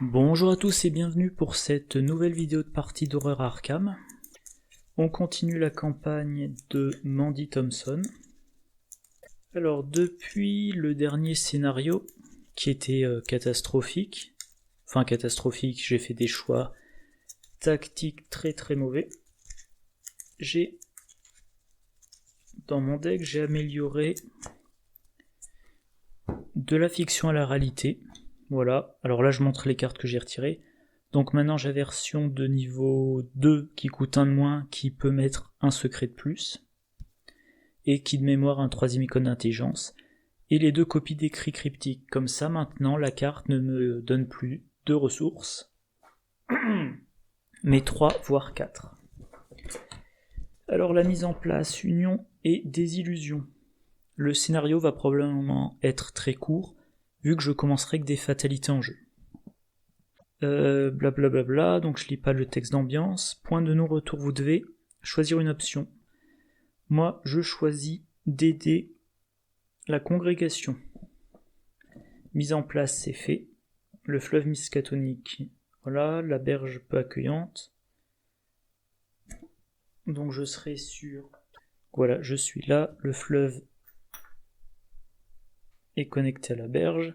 Bonjour à tous et bienvenue pour cette nouvelle vidéo de partie d'horreur Arkham. On continue la campagne de Mandy Thompson. Alors depuis le dernier scénario, qui était catastrophique, j'ai fait des choix tactiques très mauvais. Dans mon deck, j'ai amélioré de la fiction à la réalité. Voilà, alors là je montre les cartes que j'ai retirées. Donc maintenant j'ai la version de niveau 2 qui coûte 1 de moins, qui peut mettre un secret de plus, et qui de mémoire a un 3ème icône d'intelligence, et les 2 copies d'écrits cryptiques. Comme ça maintenant la carte ne me donne plus 2 ressources, mais 3 voire 4. Alors la mise en place, union et désillusion. Le scénario va probablement être très court, vu que je commencerai que des fatalités en jeu. Blablabla, donc je lis pas le texte d'ambiance. Point de non-retour, vous devez choisir une option. Moi, je choisis d'aider la congrégation. Mise en place, c'est fait. Le fleuve miskatonique, voilà, la berge peu accueillante. Donc je serai sur... Voilà, je suis là, le fleuve est connecté à la berge,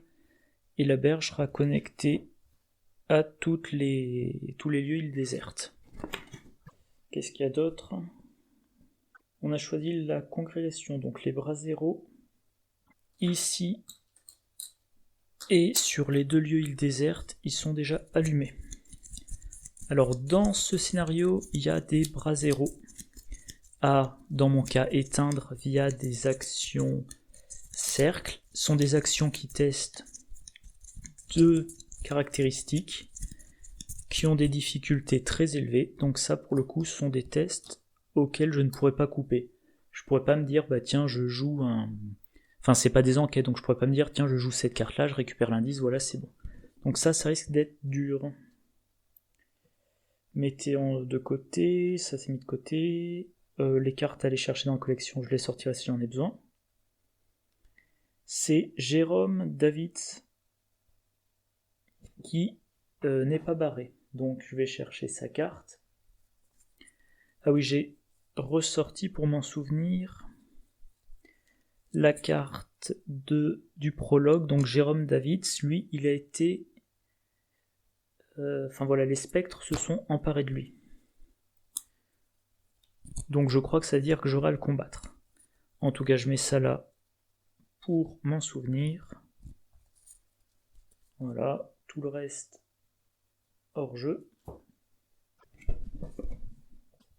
et la berge sera connectée à tous les lieux îles désertes. Qu'est-ce qu'il y a d'autre? On a choisi la congrégation, donc les braseros, ici, et sur les 2 lieux îles désertes, ils sont déjà allumés. Alors dans ce scénario, il y a des braseros à, dans mon cas, éteindre via des actions cercle. Ce sont des actions qui testent 2 caractéristiques qui ont des difficultés très élevées, donc ça pour le coup ce sont des tests auxquels je ne pourrais pas couper. Je pourrais pas me dire bah tiens je joue un... Enfin c'est pas des enquêtes, donc je pourrais pas me dire tiens je joue cette carte là, je récupère l'indice, voilà c'est bon. Donc ça risque d'être dur. Mettez de côté, ça c'est mis de côté. Les cartes à aller chercher dans la collection, je les sortirai si j'en ai besoin. C'est Jérôme Davids qui n'est pas barré. Donc je vais chercher sa carte. Ah oui, j'ai ressorti pour m'en souvenir la carte du prologue. Donc Jérôme Davids, lui, il a été... Enfin voilà, les spectres se sont emparés de lui. Donc je crois que ça veut dire que j'aurai à le combattre. En tout cas, je mets ça là pour m'en souvenir. Voilà, tout le reste hors jeu.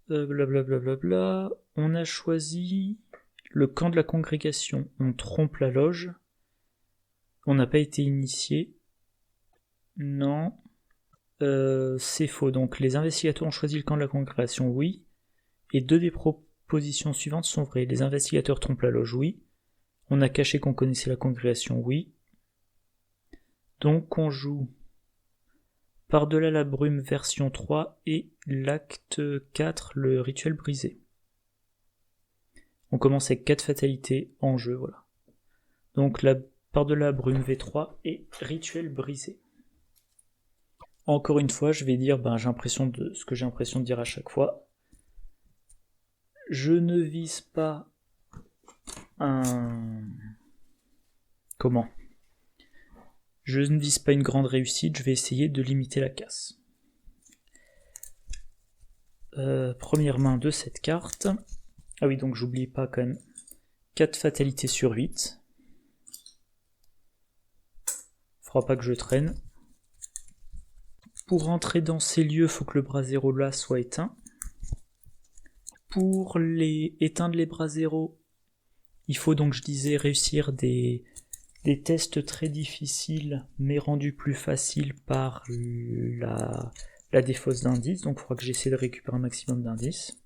Blablabla. On a choisi le camp de la congrégation. On trompe la loge. On n'a pas été initié. Non. C'est faux. Donc les investigateurs ont choisi le camp de la congrégation, oui. Et 2 des propositions suivantes sont vraies. Les investigateurs trompent la loge, oui. On a caché qu'on connaissait la congrégation, oui. Donc on joue Par-delà la brume version 3 et l'acte 4, le rituel brisé. On commence avec 4 fatalités en jeu, voilà. Donc Par-delà la brume V3 et rituel brisé. Encore une fois, je vais dire j'ai l'impression de ce que j'ai l'impression de dire à chaque fois. Je ne vise pas Je ne vise pas une grande réussite, je vais essayer de limiter la casse. Première main de cette carte. Ah oui, donc j'oublie pas quand même. 4 fatalités sur 8. Faudra pas que je traîne. Pour rentrer dans ces lieux, il faut que le brasero là soit éteint. Pour éteindre les braseros, il faut donc, je disais, réussir des tests très difficiles, mais rendus plus faciles par la défausse d'indices. Donc il faudra que j'essaie de récupérer un maximum d'indices.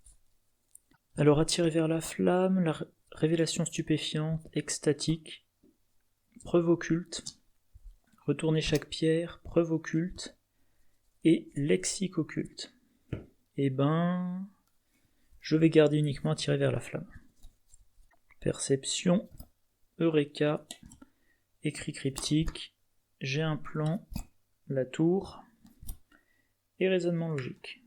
Alors attirer vers la flamme, la révélation stupéfiante, extatique, preuve occulte, retourner chaque pierre, preuve occulte, et lexique occulte. Je vais garder uniquement attirer vers la flamme. Perception, Eureka, écrit cryptique, j'ai un plan, la tour et raisonnement logique.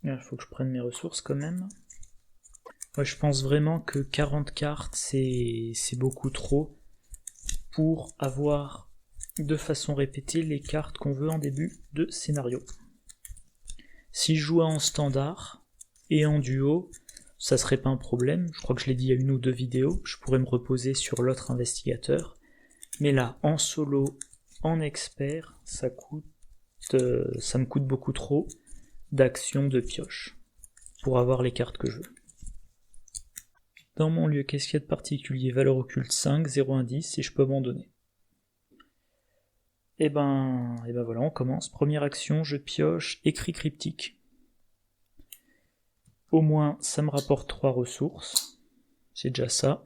Il faut que je prenne mes ressources quand même. Ouais, je pense vraiment que 40 cartes, c'est beaucoup trop pour avoir de façon répétée les cartes qu'on veut en début de scénario. Si je jouais en standard et en duo, ça serait pas un problème. Je crois que je l'ai dit il y a 1 ou 2 vidéos, je pourrais me reposer sur l'autre investigateur. Mais là, en solo, en expert, ça me coûte beaucoup trop d'actions de pioche pour avoir les cartes que je veux. Dans mon lieu, qu'est-ce qu'il y a de particulier? Valeur occulte 5, 0 indice, et je peux abandonner. Et ben voilà, on commence. Première action, je pioche écrit cryptique. Au moins, ça me rapporte 3 ressources. C'est déjà ça.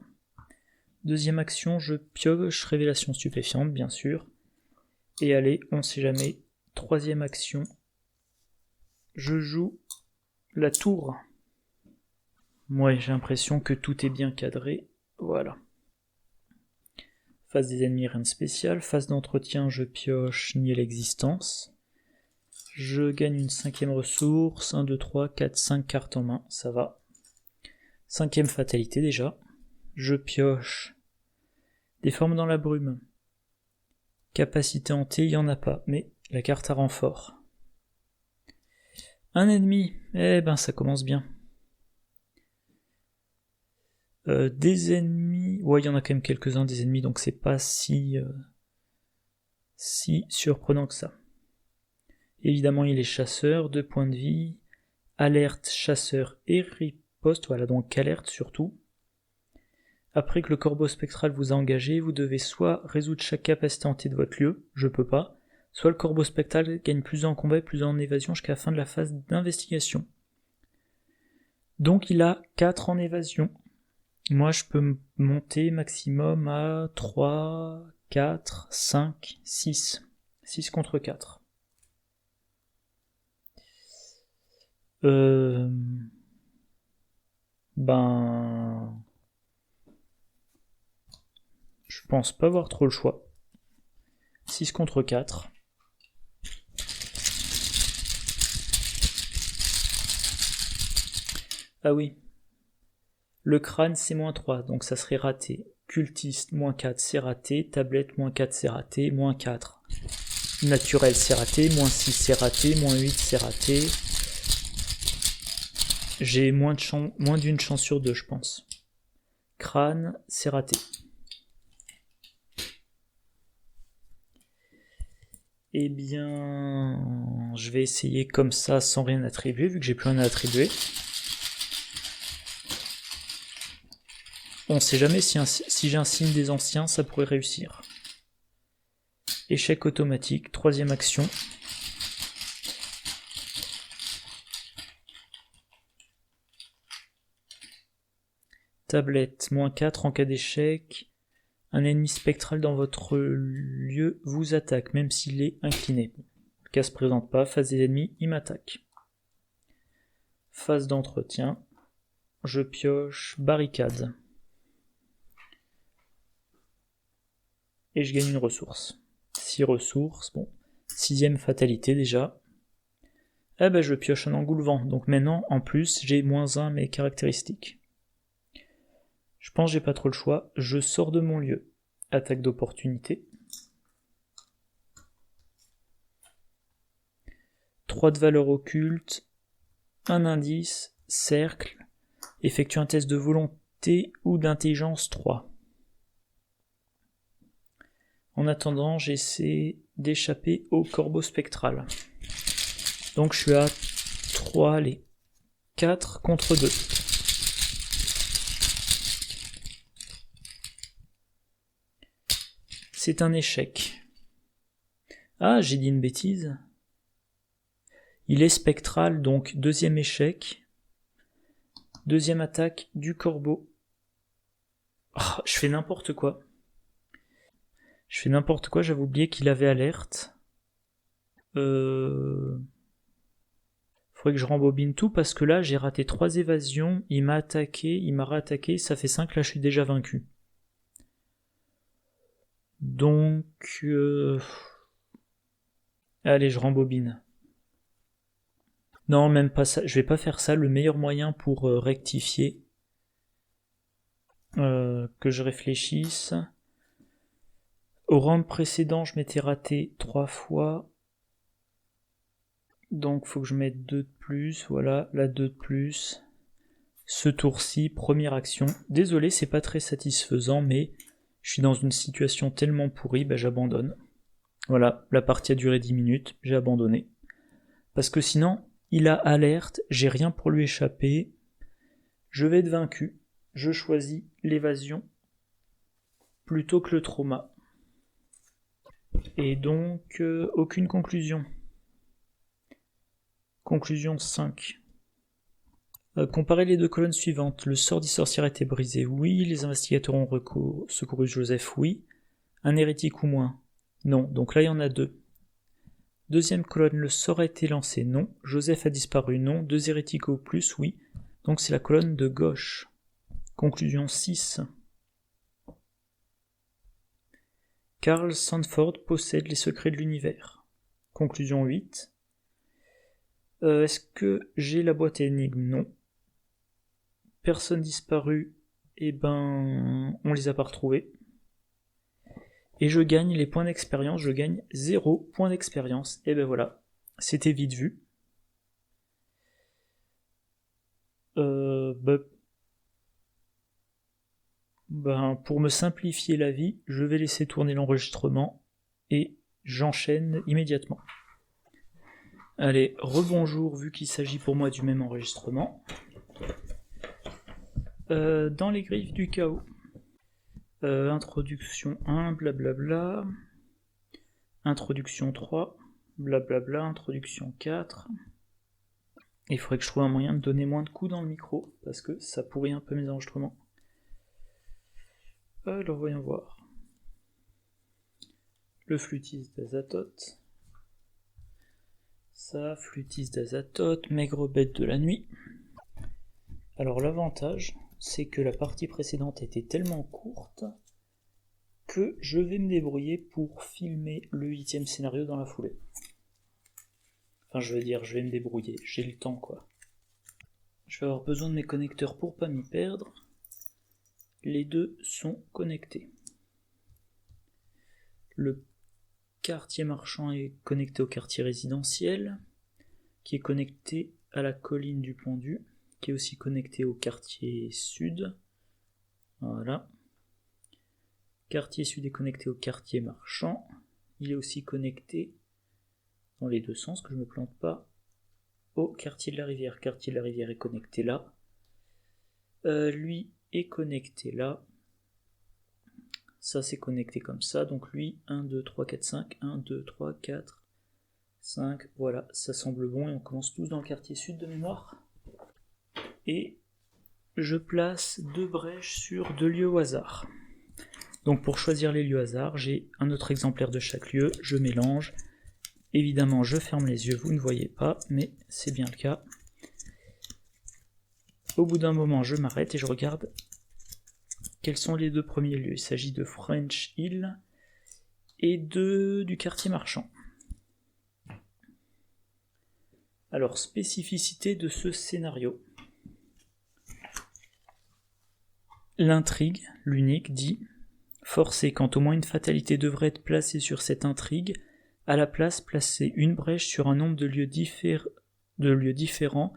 Deuxième action, je pioche révélation stupéfiante, bien sûr. Et allez, on sait jamais. Troisième action, je joue la tour. Moi, j'ai l'impression que tout est bien cadré. Voilà. Phase des ennemis, rien de spécial. Phase d'entretien, je pioche nier l'existence. Je gagne une 5e ressource. 1, 2, 3, 4, 5 cartes en main. Ça va. 5e fatalité déjà. Je pioche des formes dans la brume. Capacité hantée, il n'y en a pas. Mais la carte à renfort. Un ennemi. Eh ben, ça commence bien. Des ennemis, ouais, il y en a quand même quelques-uns des ennemis, donc c'est pas si surprenant que ça. Évidemment, il est chasseur, 2 points de vie, alerte, chasseur et riposte, voilà, donc alerte surtout. Après que le corbeau spectral vous a engagé, vous devez soit résoudre chaque capacité hantée de votre lieu, je peux pas, soit le corbeau spectral gagne plus en combat et plus en évasion jusqu'à la fin de la phase d'investigation. Donc il a 4 en évasion. Moi, je peux monter maximum à 3, 4, 5, 6. 6 contre 4. Je pense pas avoir trop le choix. 6 contre 4. Ah oui. Le crâne, c'est -3, donc ça serait raté. Cultiste, -4, c'est raté. Tablette, -4, c'est raté. -4. Naturel, c'est raté. -6, c'est raté. -8, c'est raté. J'ai moins d'une chance sur 2, je pense. Crâne, c'est raté. Eh bien, je vais essayer comme ça, sans rien attribuer, vu que j'ai plus rien à attribuer. On sait jamais si j'ai un signe des anciens, ça pourrait réussir. Échec automatique, 3e action. Tablette, -4 en cas d'échec. Un ennemi spectral dans votre lieu vous attaque, même s'il est incliné. Le cas se présente pas, phase des ennemis, il m'attaque. Phase d'entretien. Je pioche barricade. Et je gagne une ressource. 6 ressources, bon. 6e fatalité déjà. Ah ben je pioche un engoulevent, donc maintenant en plus j'ai -1 mes caractéristiques. Je pense que j'ai pas trop le choix, je sors de mon lieu. Attaque d'opportunité. 3 de valeur occulte, 1 indice, cercle, effectue un test de volonté ou d'intelligence 3. En attendant, j'essaie d'échapper au corbeau spectral. Donc je suis à 3, allez, 4 contre 2. C'est un échec. Ah, j'ai dit une bêtise. Il est spectral, donc 2e échec. 2e attaque du corbeau. Oh, je fais n'importe quoi. J'avais oublié qu'il avait alerte. Faudrait que je rembobine tout parce que là j'ai raté 3 évasions, il m'a attaqué, il m'a réattaqué, ça fait 5, là je suis déjà vaincu. Donc... Allez, je rembobine. Non, même pas ça. Je vais pas faire ça. Le meilleur moyen pour rectifier, que je réfléchisse. Au round précédent, je m'étais raté 3 fois. Donc, faut que je mette 2 de plus. Voilà, là 2 de plus. Ce tour-ci, première action. Désolé, c'est pas très satisfaisant, mais je suis dans une situation tellement pourrie, bah j'abandonne. Voilà, la partie a duré 10 minutes, j'ai abandonné. Parce que sinon, il a alerte, j'ai rien pour lui échapper, je vais être vaincu, je choisis l'évasion plutôt que le trauma. Et donc, aucune conclusion. Conclusion 5. Comparez les deux colonnes suivantes. Le sort des sorcières a été brisé, oui. Les investigateurs ont secouru Joseph, oui. Un hérétique ou moins, non. Donc là, il y en a 2. Deuxième colonne, le sort a été lancé, non. Joseph a disparu, non. 2 hérétiques ou plus, oui. Donc c'est la colonne de gauche. Conclusion 6. Carl Sanford possède les secrets de l'univers. Conclusion 8. Est-ce que j'ai la boîte énigme? Non. Personne disparu, eh ben, on les a pas retrouvés. Et je gagne les points d'expérience, je gagne 0 points d'expérience. Et ben voilà, c'était vite vu. Pour me simplifier la vie, je vais laisser tourner l'enregistrement et j'enchaîne immédiatement. Allez, rebonjour, vu qu'il s'agit pour moi du même enregistrement. Dans les griffes du chaos. Introduction 1, blablabla. Introduction 3, blablabla. Introduction 4. Il faudrait que je trouve un moyen de donner moins de coups dans le micro, parce que ça pourrit un peu mes enregistrements. Alors voyons voir. Le flûtiste d'Azathoth. Ça, flûtiste d'Azathoth, maigre bête de la nuit. Alors l'avantage, c'est que la partie précédente était tellement courte que je vais me débrouiller pour filmer le 8e scénario dans la foulée. Enfin, je veux dire, je vais me débrouiller, j'ai le temps quoi. Je vais avoir besoin de mes connecteurs pour pas m'y perdre. Les deux sont connectés. Le quartier marchand est connecté au quartier résidentiel, qui est connecté à la colline du Pendu, qui est aussi connecté au quartier sud. Voilà. Quartier sud est connecté au quartier marchand. Il est aussi connecté, dans les deux sens, que je ne me plante pas, au quartier de la rivière. Quartier de la rivière est connecté là. Lui est connecté là. Ça c'est connecté comme ça. Donc lui, 1, 2, 3, 4, 5. 1, 2, 3, 4, 5. Voilà, ça semble bon. Et on commence tous dans le quartier sud de mémoire. Et je place 2 brèches sur 2 lieux au hasard. Donc pour choisir les lieux au hasard, j'ai un autre exemplaire de chaque lieu, je mélange. Évidemment, je ferme les yeux, vous ne voyez pas, mais c'est bien le cas. Au bout d'un moment, je m'arrête et je regarde quels sont les 2 premiers lieux. Il s'agit de French Hill et du quartier marchand. Alors, spécificité de ce scénario. L'intrigue, l'unique, dit « Forcé quand au moins une fatalité devrait être placée sur cette intrigue, à la place placer une brèche sur un nombre de lieux différents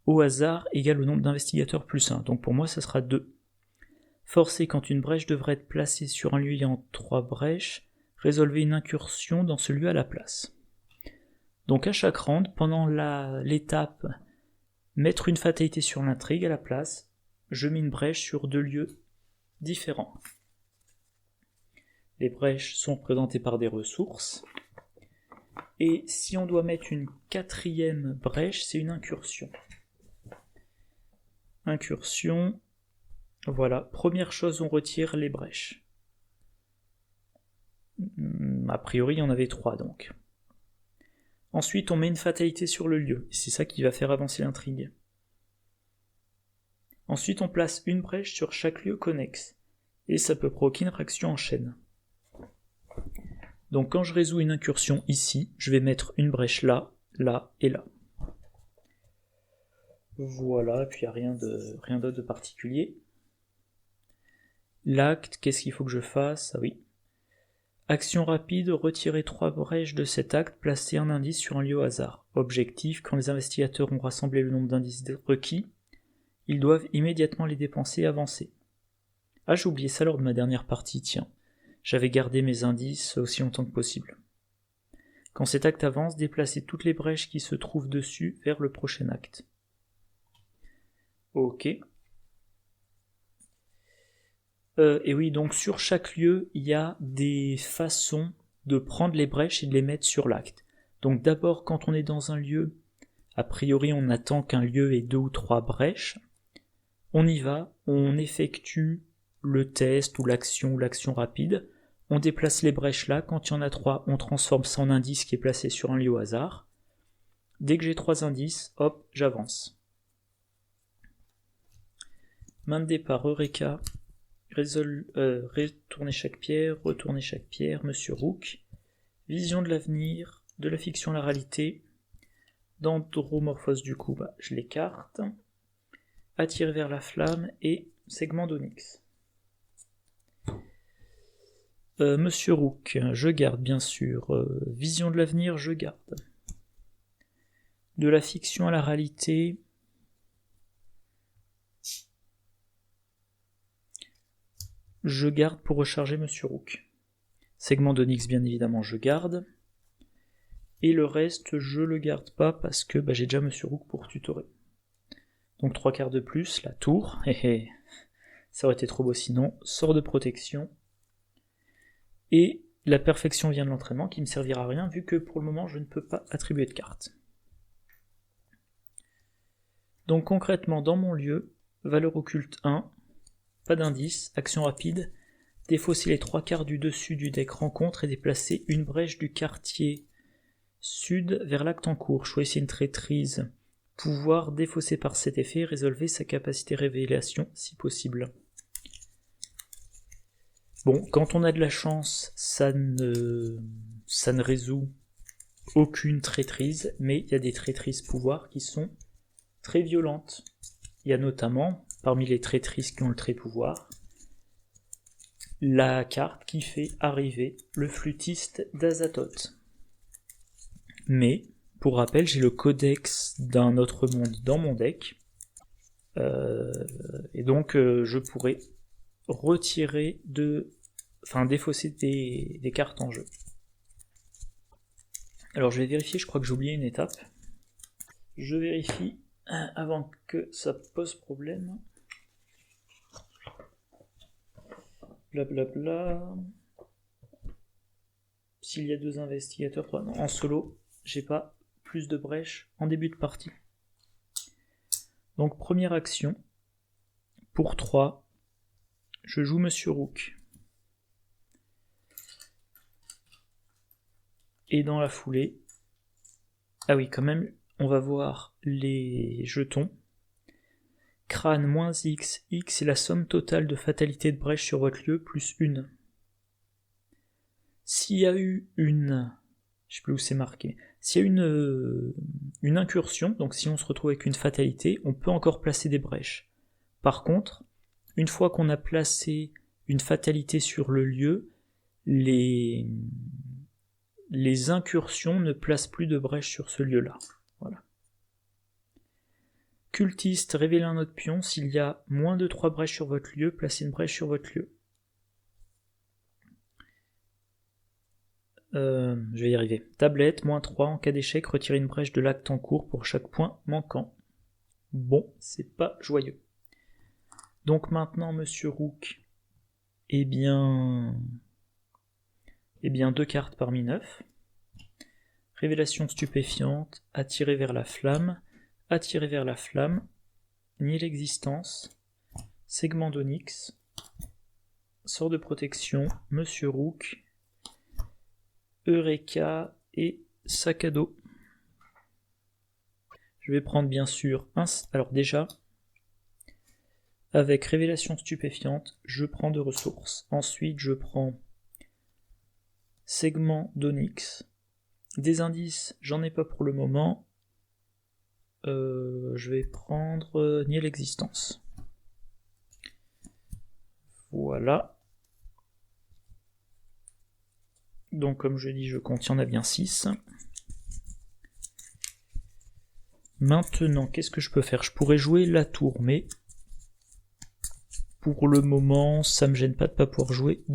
au hasard égal au nombre d'investigateurs plus 1. » Donc pour moi, ça sera 2. Forcé quand une brèche devrait être placée sur un lieu ayant 3 brèches, résolvez une incursion dans ce lieu à la place. Donc à chaque round, pendant l'étape mettre une fatalité sur l'intrigue à la place, je mets une brèche sur 2 lieux différents. Les brèches sont représentées par des ressources. Et si on doit mettre une 4e brèche, c'est une incursion. Incursion, voilà. Première chose, on retire les brèches. A priori, il y en avait 3 donc. Ensuite, on met une fatalité sur le lieu. Et c'est ça qui va faire avancer l'intrigue. Ensuite, on place une brèche sur chaque lieu connexe. Et ça peut provoquer une réaction en chaîne. Donc quand je résous une incursion ici, je vais mettre une brèche là, là et là. Voilà, et puis il n'y a rien d'autre de particulier. L'acte, qu'est-ce qu'il faut que je fasse? Ah oui. Action rapide, retirer 3 brèches de cet acte, placer un indice sur un lieu au hasard. Objectif, quand les investigateurs ont rassemblé le nombre d'indices requis, ils doivent immédiatement les dépenser et avancer. Ah, j'ai oublié ça lors de ma dernière partie, tiens. J'avais gardé mes indices aussi longtemps que possible. Quand cet acte avance, déplacez toutes les brèches qui se trouvent dessus vers le prochain acte. Ok. Et oui, donc sur chaque lieu, il y a des façons de prendre les brèches et de les mettre sur l'acte. Donc d'abord, quand on est dans un lieu, a priori on attend qu'un lieu ait 2 ou 3 brèches. On y va, on effectue le test ou l'action rapide. On déplace les brèches là, quand il y en a 3, on transforme ça en indice qui est placé sur un lieu au hasard. Dès que j'ai 3 indices, hop, j'avance. Main de départ, Eureka. Retourner chaque pierre, Monsieur Rook. Vision de l'avenir, de la fiction à la réalité. Dendromorphose du coup, je l'écarte. Attirer vers la flamme et segment d'onyx. Monsieur Rook, je garde bien sûr. Vision de l'avenir, je garde. De la fiction à la réalité. Je garde pour recharger Monsieur Rook. Segment d'onyx, bien évidemment, je garde. Et le reste, je le garde pas parce que j'ai déjà Monsieur Rook pour tutorer. Donc 3 quarts de plus, la tour. Ça aurait été trop beau sinon. Sort de protection. Et la perfection vient de l'entraînement qui ne me servira à rien vu que pour le moment je ne peux pas attribuer de carte. Donc concrètement dans mon lieu, valeur occulte 1, pas d'indice, action rapide, défausser les 3 quarts du dessus du deck rencontre et déplacer une brèche du quartier sud vers l'acte en cours. Choisissez une traîtrise, pouvoir défausser par cet effet et résolver sa capacité révélation si possible. Bon, quand on a de la chance, ça ne résout aucune traîtrise, mais il y a des traîtrises pouvoirs qui sont très violentes. Il y a notamment, parmi les traîtrises qui ont le trait pouvoir, la carte qui fait arriver le flûtiste d'Azathoth. Mais, pour rappel, j'ai le codex d'un autre monde dans mon deck, et donc je pourrais retirer défausser des cartes en jeu. Alors je vais vérifier, je crois que j'ai oublié une étape. Je vérifie avant que ça pose problème. Blablabla. S'il y a 2 investigateurs, 3, non, en solo, j'ai pas plus de brèches en début de partie. Donc première action, pour 3, je joue Monsieur Rook. Et dans la foulée, ah oui quand même, on va voir les jetons. Crâne -X, X est la somme totale de fatalité de brèche sur votre lieu, plus 1. S'il y a eu une... je sais plus où c'est marqué. S'il y a une incursion, donc si on se retrouve avec une fatalité, on peut encore placer des brèches. Par contre, une fois qu'on a placé une fatalité sur le lieu, les incursions ne placent plus de brèches sur ce lieu-là. Voilà. Cultiste, révélez un autre pion. S'il y a moins de 3 brèches sur votre lieu, placez une brèche sur votre lieu. Je vais y arriver. Tablette, -3, en cas d'échec, retirez une brèche de l'acte en cours pour chaque point manquant. Bon, c'est pas joyeux. Donc maintenant, Monsieur Rook, eh bien 2 cartes parmi 9. Révélation stupéfiante, attirer vers la flamme, nier l'existence, segment d'onyx, sort de protection, Monsieur Rook, Eureka et sac à dos. Je vais prendre bien sûr alors déjà, avec révélation stupéfiante, je prends 2 ressources. Ensuite, je prends segment d'onyx. Des indices, j'en ai pas pour le moment. Je vais prendre nier l'existence. Voilà. Donc comme je dis, je compte, il y en a bien 6. Maintenant, qu'est-ce que je peux faire? Je pourrais jouer la tour, mais pour le moment, ça me gêne pas de pas pouvoir jouer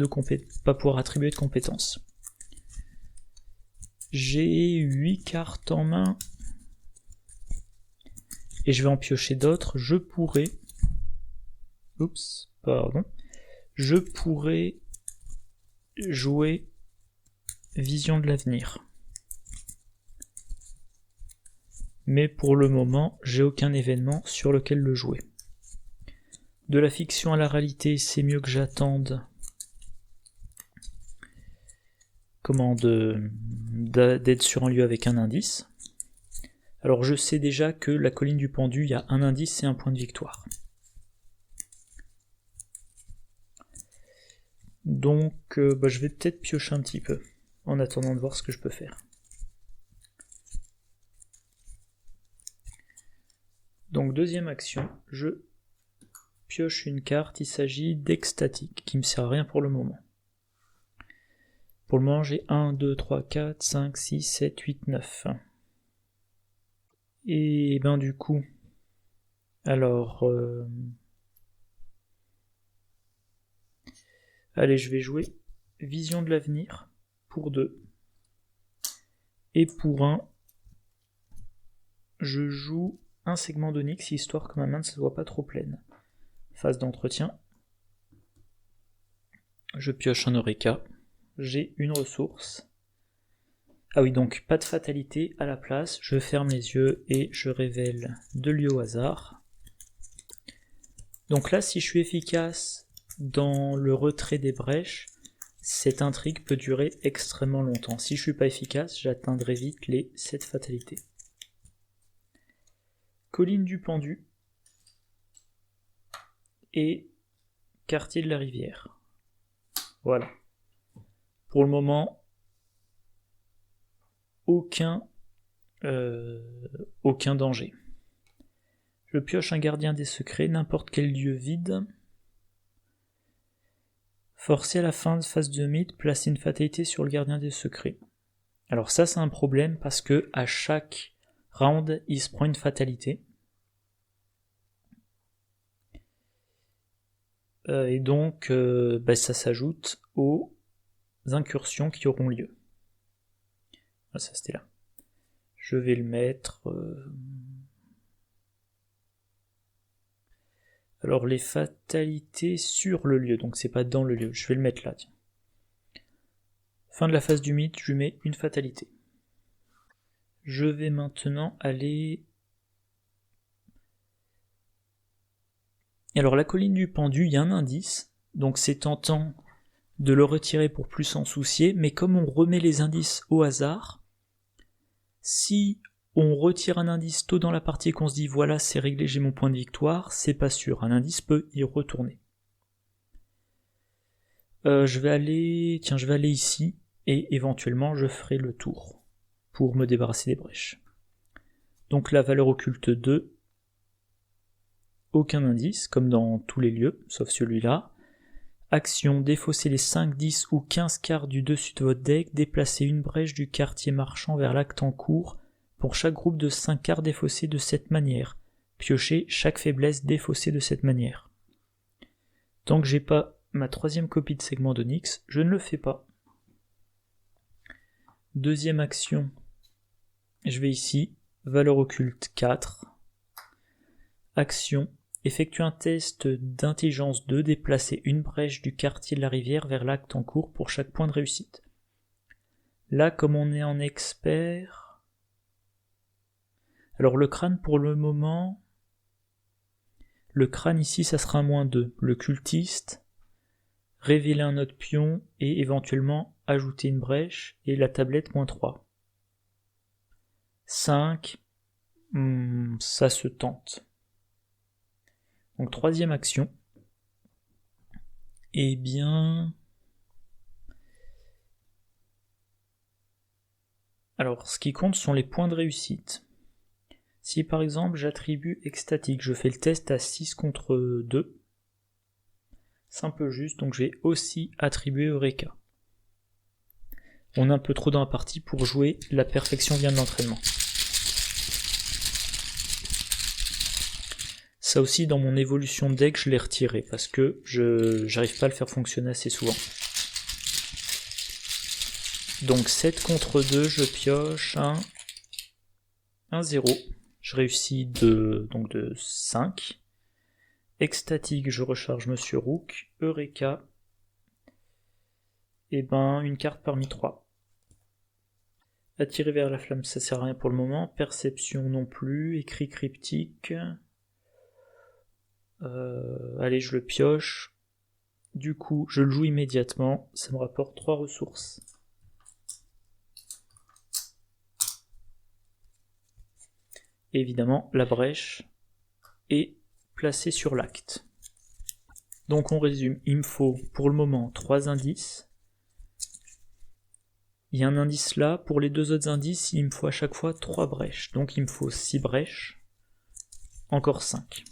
pas pouvoir attribuer de compétences. J'ai 8 cartes en main. Et je vais en piocher d'autres. Je pourrais... Oups, pardon. Je pourrais jouer Vision de l'avenir. Mais pour le moment, j'ai aucun événement sur lequel le jouer. De la fiction à la réalité, c'est mieux que j'attende d'être sur un lieu avec un indice. Alors je sais déjà que la colline du pendu, il y a un indice et un point de victoire. Donc je vais peut-être piocher un petit peu, en attendant de voir ce que je peux faire. Donc deuxième action, je pioche une carte, il s'agit d'extatique, qui me sert à rien pour le moment. Pour le moment j'ai 1, 2, 3, 4, 5, 6, 7, 8, 9. Et ben du coup, alors... allez, je vais jouer Vision de l'avenir pour 2. Et pour 1, je joue un segment d'onyx, histoire que ma main ne se soit pas trop pleine. Phase d'entretien. Je pioche un Eureka. J'ai une ressource. Ah oui, donc pas de fatalité à la place. Je ferme les yeux et je révèle 2 lieux au hasard. Donc là, si je suis efficace dans le retrait des brèches, cette intrigue peut durer extrêmement longtemps. Si je suis pas efficace, j'atteindrai vite les 7 fatalités. Colline du pendu et quartier de la rivière. Voilà. Pour le moment, aucun danger. Je pioche un gardien des secrets, n'importe quel lieu vide. Forcer à la fin de phase de mythe, placer une fatalité sur le gardien des secrets. Alors ça c'est un problème parce que à chaque round, il se prend une fatalité. Et donc ça s'ajoute aux incursions qui auront lieu. Ah, ça c'était là. Je vais le mettre... Alors les fatalités sur le lieu, donc c'est pas dans le lieu, je vais le mettre là, tiens. Fin de la phase du mythe, je lui mets une fatalité. Je vais maintenant aller... Alors la colline du pendu, il y a un indice, donc c'est tentant de le retirer pour plus s'en soucier, mais comme on remet les indices au hasard, si on retire un indice tôt dans la partie et qu'on se dit voilà c'est réglé, j'ai mon point de victoire, c'est pas sûr, un indice peut y retourner. Je vais aller ici, et éventuellement je ferai le tour, pour me débarrasser des brèches. Donc la valeur occulte 2, aucun indice, comme dans tous les lieux, sauf celui-là. Action, défausser les 5, 10 ou 15 cartes du dessus de votre deck, déplacer une brèche du quartier marchand vers l'acte en cours, pour chaque groupe de 5 cartes défaussées de cette manière. Piocher chaque faiblesse défaussée de cette manière. Tant que j'ai pas ma troisième copie de segment d'Onyx, je ne le fais pas. Deuxième action, je vais ici, valeur occulte 4. Action, effectue un test d'intelligence 2, déplacer une brèche du quartier de la rivière vers l'acte en cours pour chaque point de réussite. Là, comme on est en expert... Alors le crâne pour le moment... Le crâne ici, ça sera -2. Le cultiste, révéler un autre pion et éventuellement ajouter une brèche et la tablette -3. 5, ça se tente. Donc troisième action. Eh bien... Alors, ce qui compte sont les points de réussite. Si par exemple j'attribue extatique, je fais le test à 6 contre 2, c'est un peu juste, donc je vais aussi attribuer Eureka. On est un peu trop dans la partie pour jouer la perfection vient de l'entraînement. Ça aussi, dans mon évolution de deck, je l'ai retiré parce que j'arrive pas à le faire fonctionner assez souvent. Donc 7 contre 2, je pioche un 0. Je réussis donc de 5. Extatique, je recharge Monsieur Rook. Eureka. Et ben, une carte parmi 3. Attirer vers la flamme, ça sert à rien pour le moment. Perception non plus. Écrit cryptique. Allez, je le pioche. Du coup, je le joue immédiatement. Ça me rapporte 3 ressources. Et évidemment, la brèche est placée sur l'acte. Donc on résume, il me faut pour le moment 3 indices. Il y a un indice là, pour les 2 autres indices, il me faut à chaque fois 3 brèches. Donc il me faut 6 brèches, encore 5.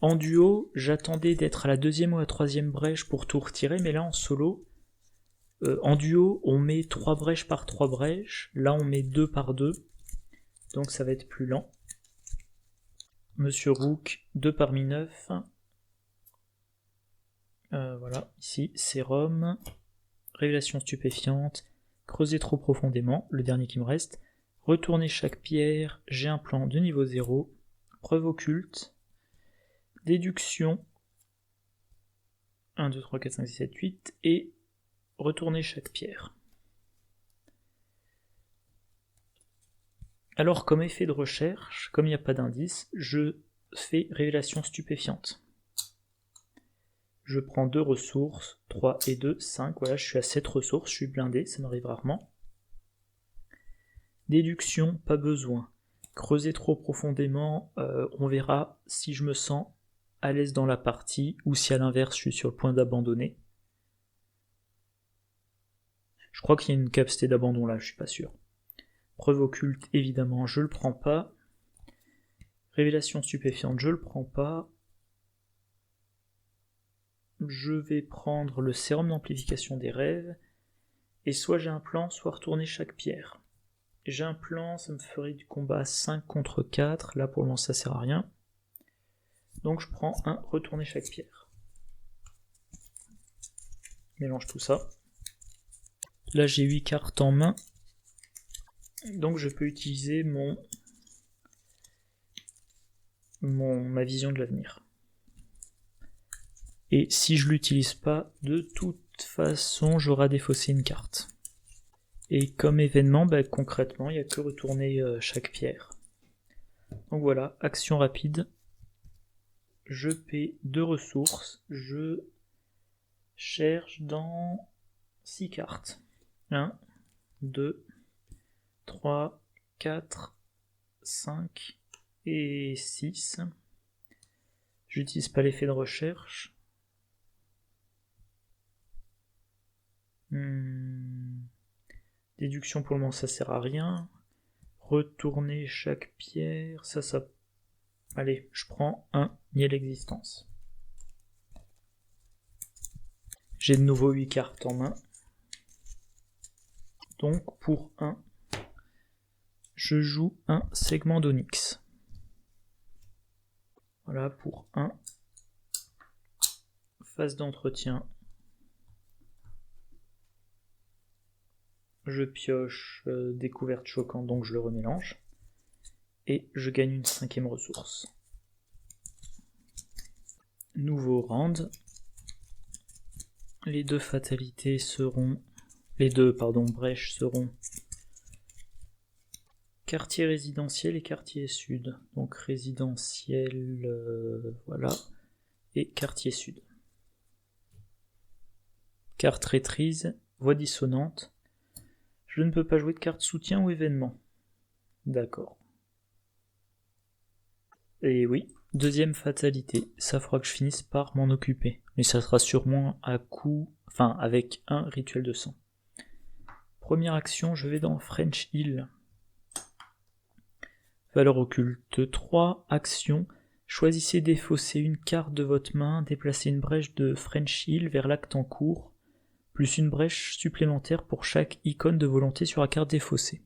En duo, j'attendais d'être à la 2e ou la 3e brèche pour tout retirer, mais là en solo, en duo, on met 3 brèches par 3 brèches, là on met 2 par 2, donc ça va être plus lent. Monsieur Rook, 2 parmi 9. Voilà, ici, sérum, révélation stupéfiante, creuser trop profondément, le dernier qui me reste, retourner chaque pierre, j'ai un plan de niveau 0, preuve occulte, déduction, 1, 2, 3, 4, 5, 6, 7, 8, et retourner chaque pierre. Alors, comme effet de recherche, comme il n'y a pas d'indice, je fais révélation stupéfiante. Je prends 2 ressources, 3 et 2, 5, voilà, je suis à 7 ressources, je suis blindé, ça m'arrive rarement. Déduction, pas besoin. Creuser trop profondément, on verra si je me sens à l'aise dans la partie, ou si à l'inverse je suis sur le point d'abandonner. Je crois qu'il y a une capacité d'abandon là, je suis pas sûr. Preuve occulte, évidemment, je le prends pas. Révélation stupéfiante, je le prends pas. Je vais prendre le sérum d'amplification des rêves, et soit j'ai un plan, soit retourner chaque pierre. J'ai un plan, ça me ferait du combat 5 contre 4, là pour le moment ça sert à rien. Donc je prends un retourner chaque pierre. Mélange tout ça. Là j'ai 8 cartes en main, donc je peux utiliser ma vision de l'avenir. Et si je l'utilise pas, de toute façon, j'aurai défaussé une carte. Et comme événement, concrètement, il n'y a que retourner chaque pierre. Donc voilà, action rapide. Je paie 2 ressources. Je cherche dans 6 cartes. 1, 2, 3, 4, 5 et 6. J'utilise pas l'effet de recherche. Déduction pour le moment ça sert à rien. Retourner chaque pierre, ça. Allez, je prends un nier l'existence. J'ai de nouveau 8 cartes en main. Donc pour 1, je joue un segment d'onyx. Voilà pour 1. Phase d'entretien. Je pioche découverte choquante, donc je le remélange. Et je gagne une 5e ressource. Nouveau round. Les 2 fatalités seront... Les 2, brèches seront quartier résidentiel et quartier sud. Donc résidentiel, voilà, et quartier sud. Carte traîtrise, voix dissonante. Je ne peux pas jouer de carte soutien ou événement. D'accord. Et oui, 2e fatalité, ça fera que je finisse par m'en occuper. Mais ça sera sûrement à coup, avec un rituel de sang. Première action, je vais dans French Hill. Valeur occulte 3. Action. Choisissez défausser une carte de votre main, déplacez une brèche de French Hill vers l'acte en cours, plus une brèche supplémentaire pour chaque icône de volonté sur la carte défaussée.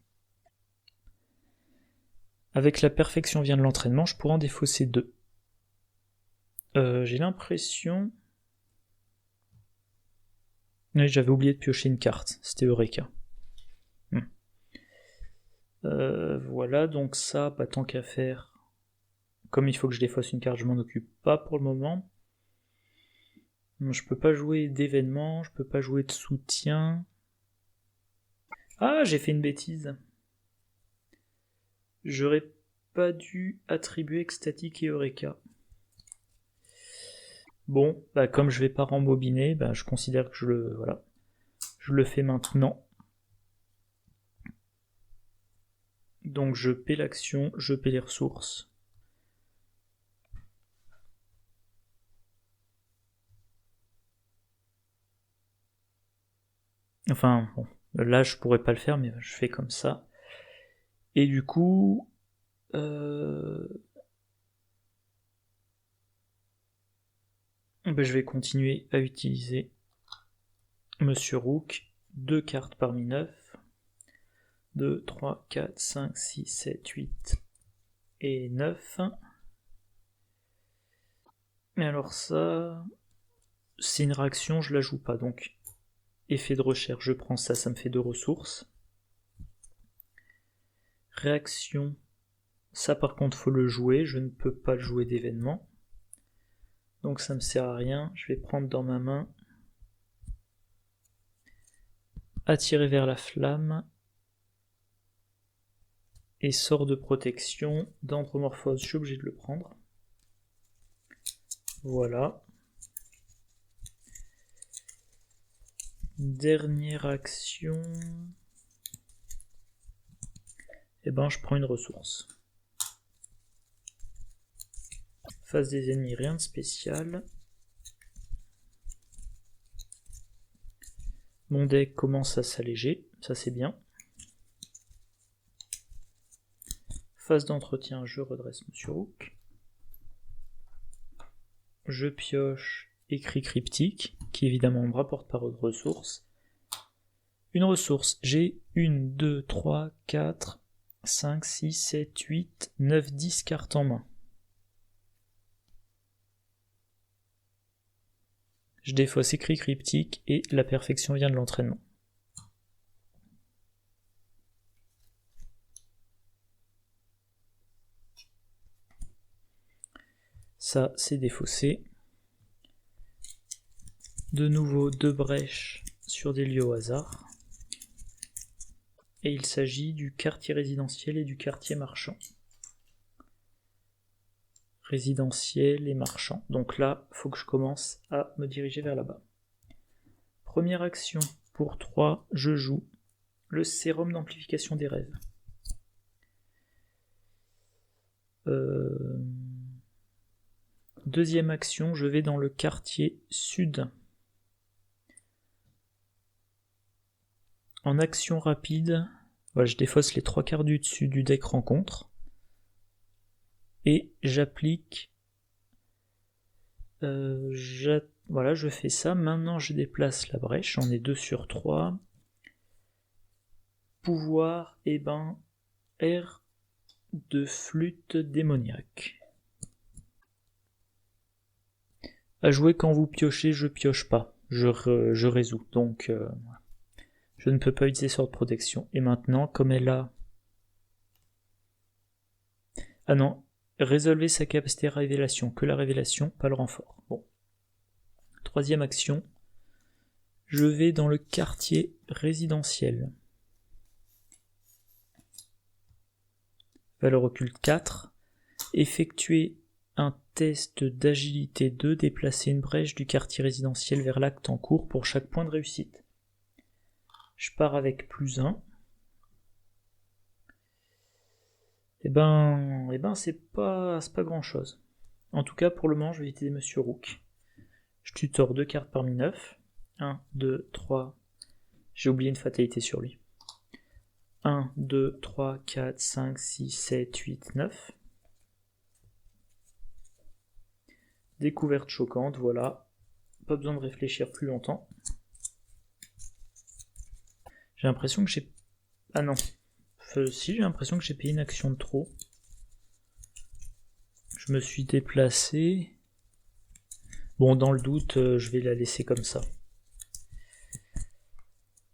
Avec la perfection vient de l'entraînement, je pourrais en défausser 2. J'ai l'impression... Oui, j'avais oublié de piocher une carte, c'était Eureka. Voilà, donc ça, tant qu'à faire, comme il faut que je défausse une carte, je m'en occupe pas pour le moment. Je peux pas jouer d'événement, je peux pas jouer de soutien. Ah, j'ai fait une bêtise. J'aurais pas dû attribuer Extatique et Eureka. Bon, comme je vais pas rembobiner, je considère que je le fais maintenant. Donc je paie l'action, je paie les ressources. Enfin, bon, là je pourrais pas le faire, mais je fais comme ça. Et du coup... je vais continuer à utiliser Monsieur Rook. 2 cartes parmi 9. 2, 3, 4, 5, 6, 7, 8 et 9. Et alors ça, c'est une réaction, je la joue pas, donc effet de recherche, je prends ça, ça me fait 2 ressources. Réaction, ça par contre faut le jouer, je ne peux pas le jouer d'événement. Donc ça me sert à rien, je vais prendre dans ma main, attirer vers la flamme, et sort de protection, d'anthropomorphose, je suis obligé de le prendre. Voilà. Dernière action. Je prends une ressource. Face des ennemis, rien de spécial. Mon deck commence à s'alléger, ça c'est bien. Phase d'entretien, je redresse Monsieur Rook. Je pioche écrit cryptique, qui évidemment me rapporte par de ressources. Une ressource, j'ai 1, 2, 3, 4, 5, 6, 7, 8, 9, 10 cartes en main. Je défausse écrit cryptique et la perfection vient de l'entraînement. Ça, c'est défaussé. De nouveau 2 brèches sur des lieux au hasard. Et il s'agit du quartier résidentiel et du quartier marchand. Résidentiel et marchand. Donc là, il faut que je commence à me diriger vers là-bas. Première action, pour 3, je joue le sérum d'amplification des rêves. Deuxième action, je vais dans le quartier sud. En action rapide, je défausse les 3 quarts du dessus du deck rencontre. Et j'applique... voilà, je fais ça. Maintenant, je déplace la brèche. J'en ai 2 sur 3. Pouvoir, air de flûte démoniaque. À jouer quand vous piochez, je pioche pas. Je résous. Donc, je ne peux pas utiliser sort de protection. Et maintenant, comme elle a... Ah non, résolvez sa capacité à révélation. Que la révélation, pas le renfort. Bon. Troisième action. Je vais dans le quartier résidentiel. Valeur occulte 4. Effectuer un test d'agilité 2. Déplacer une brèche du quartier résidentiel vers l'acte en cours pour chaque point de réussite. Je pars avec plus 1. C'est pas grand chose. En tout cas, pour le moment, je vais utiliser Monsieur Rook. Je tutor 2 cartes parmi 9. 1, 2, 3. J'ai oublié une fatalité sur lui. 1, 2, 3, 4, 5, 6, 7, 8, 9. Découverte choquante, voilà. Pas besoin de réfléchir plus longtemps. J'ai l'impression que j'ai... Ah non. Si, j'ai l'impression que j'ai payé une action de trop. Je me suis déplacé. Bon, dans le doute, je vais la laisser comme ça.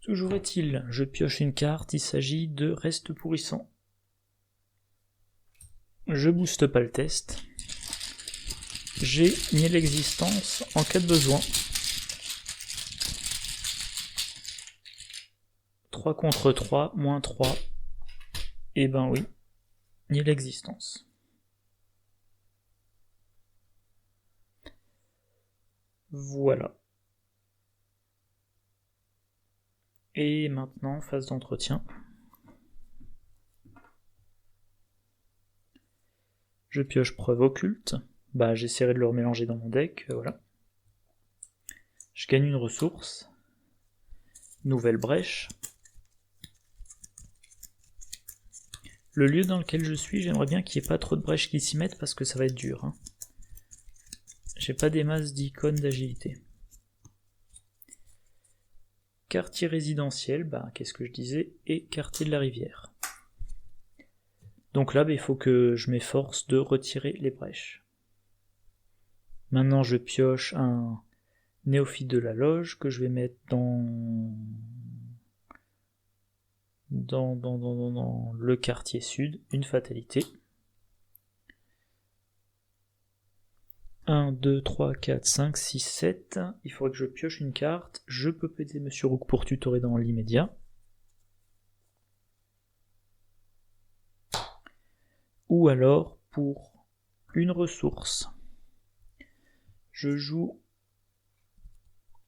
Toujours est-il, je pioche une carte, il s'agit de reste pourrissant. Je booste pas le test. J'ai nié l'existence en cas de besoin. 3 contre 3, moins 3. Eh ben oui, nier l'existence. Voilà. Et maintenant, phase d'entretien. Je pioche preuve occulte. Bah, j'essaierai de le remélanger dans mon deck, voilà. Je gagne une ressource. Nouvelle brèche. Le lieu dans lequel je suis, j'aimerais bien qu'il n'y ait pas trop de brèches qui s'y mettent parce que ça va être dur. Hein. J'ai pas des masses d'icônes d'agilité. Quartier résidentiel, bah qu'est-ce que je disais, et quartier de la rivière. Donc là, bah, il faut que je m'efforce de retirer les brèches. Maintenant, je pioche un néophyte de la loge que je vais mettre dans le quartier sud, une fatalité. 1, 2, 3, 4, 5, 6, 7. Il faudrait que je pioche une carte. Je peux péter Monsieur Rook pour tutorer dans l'immédiat. Ou alors pour une ressource. Je joue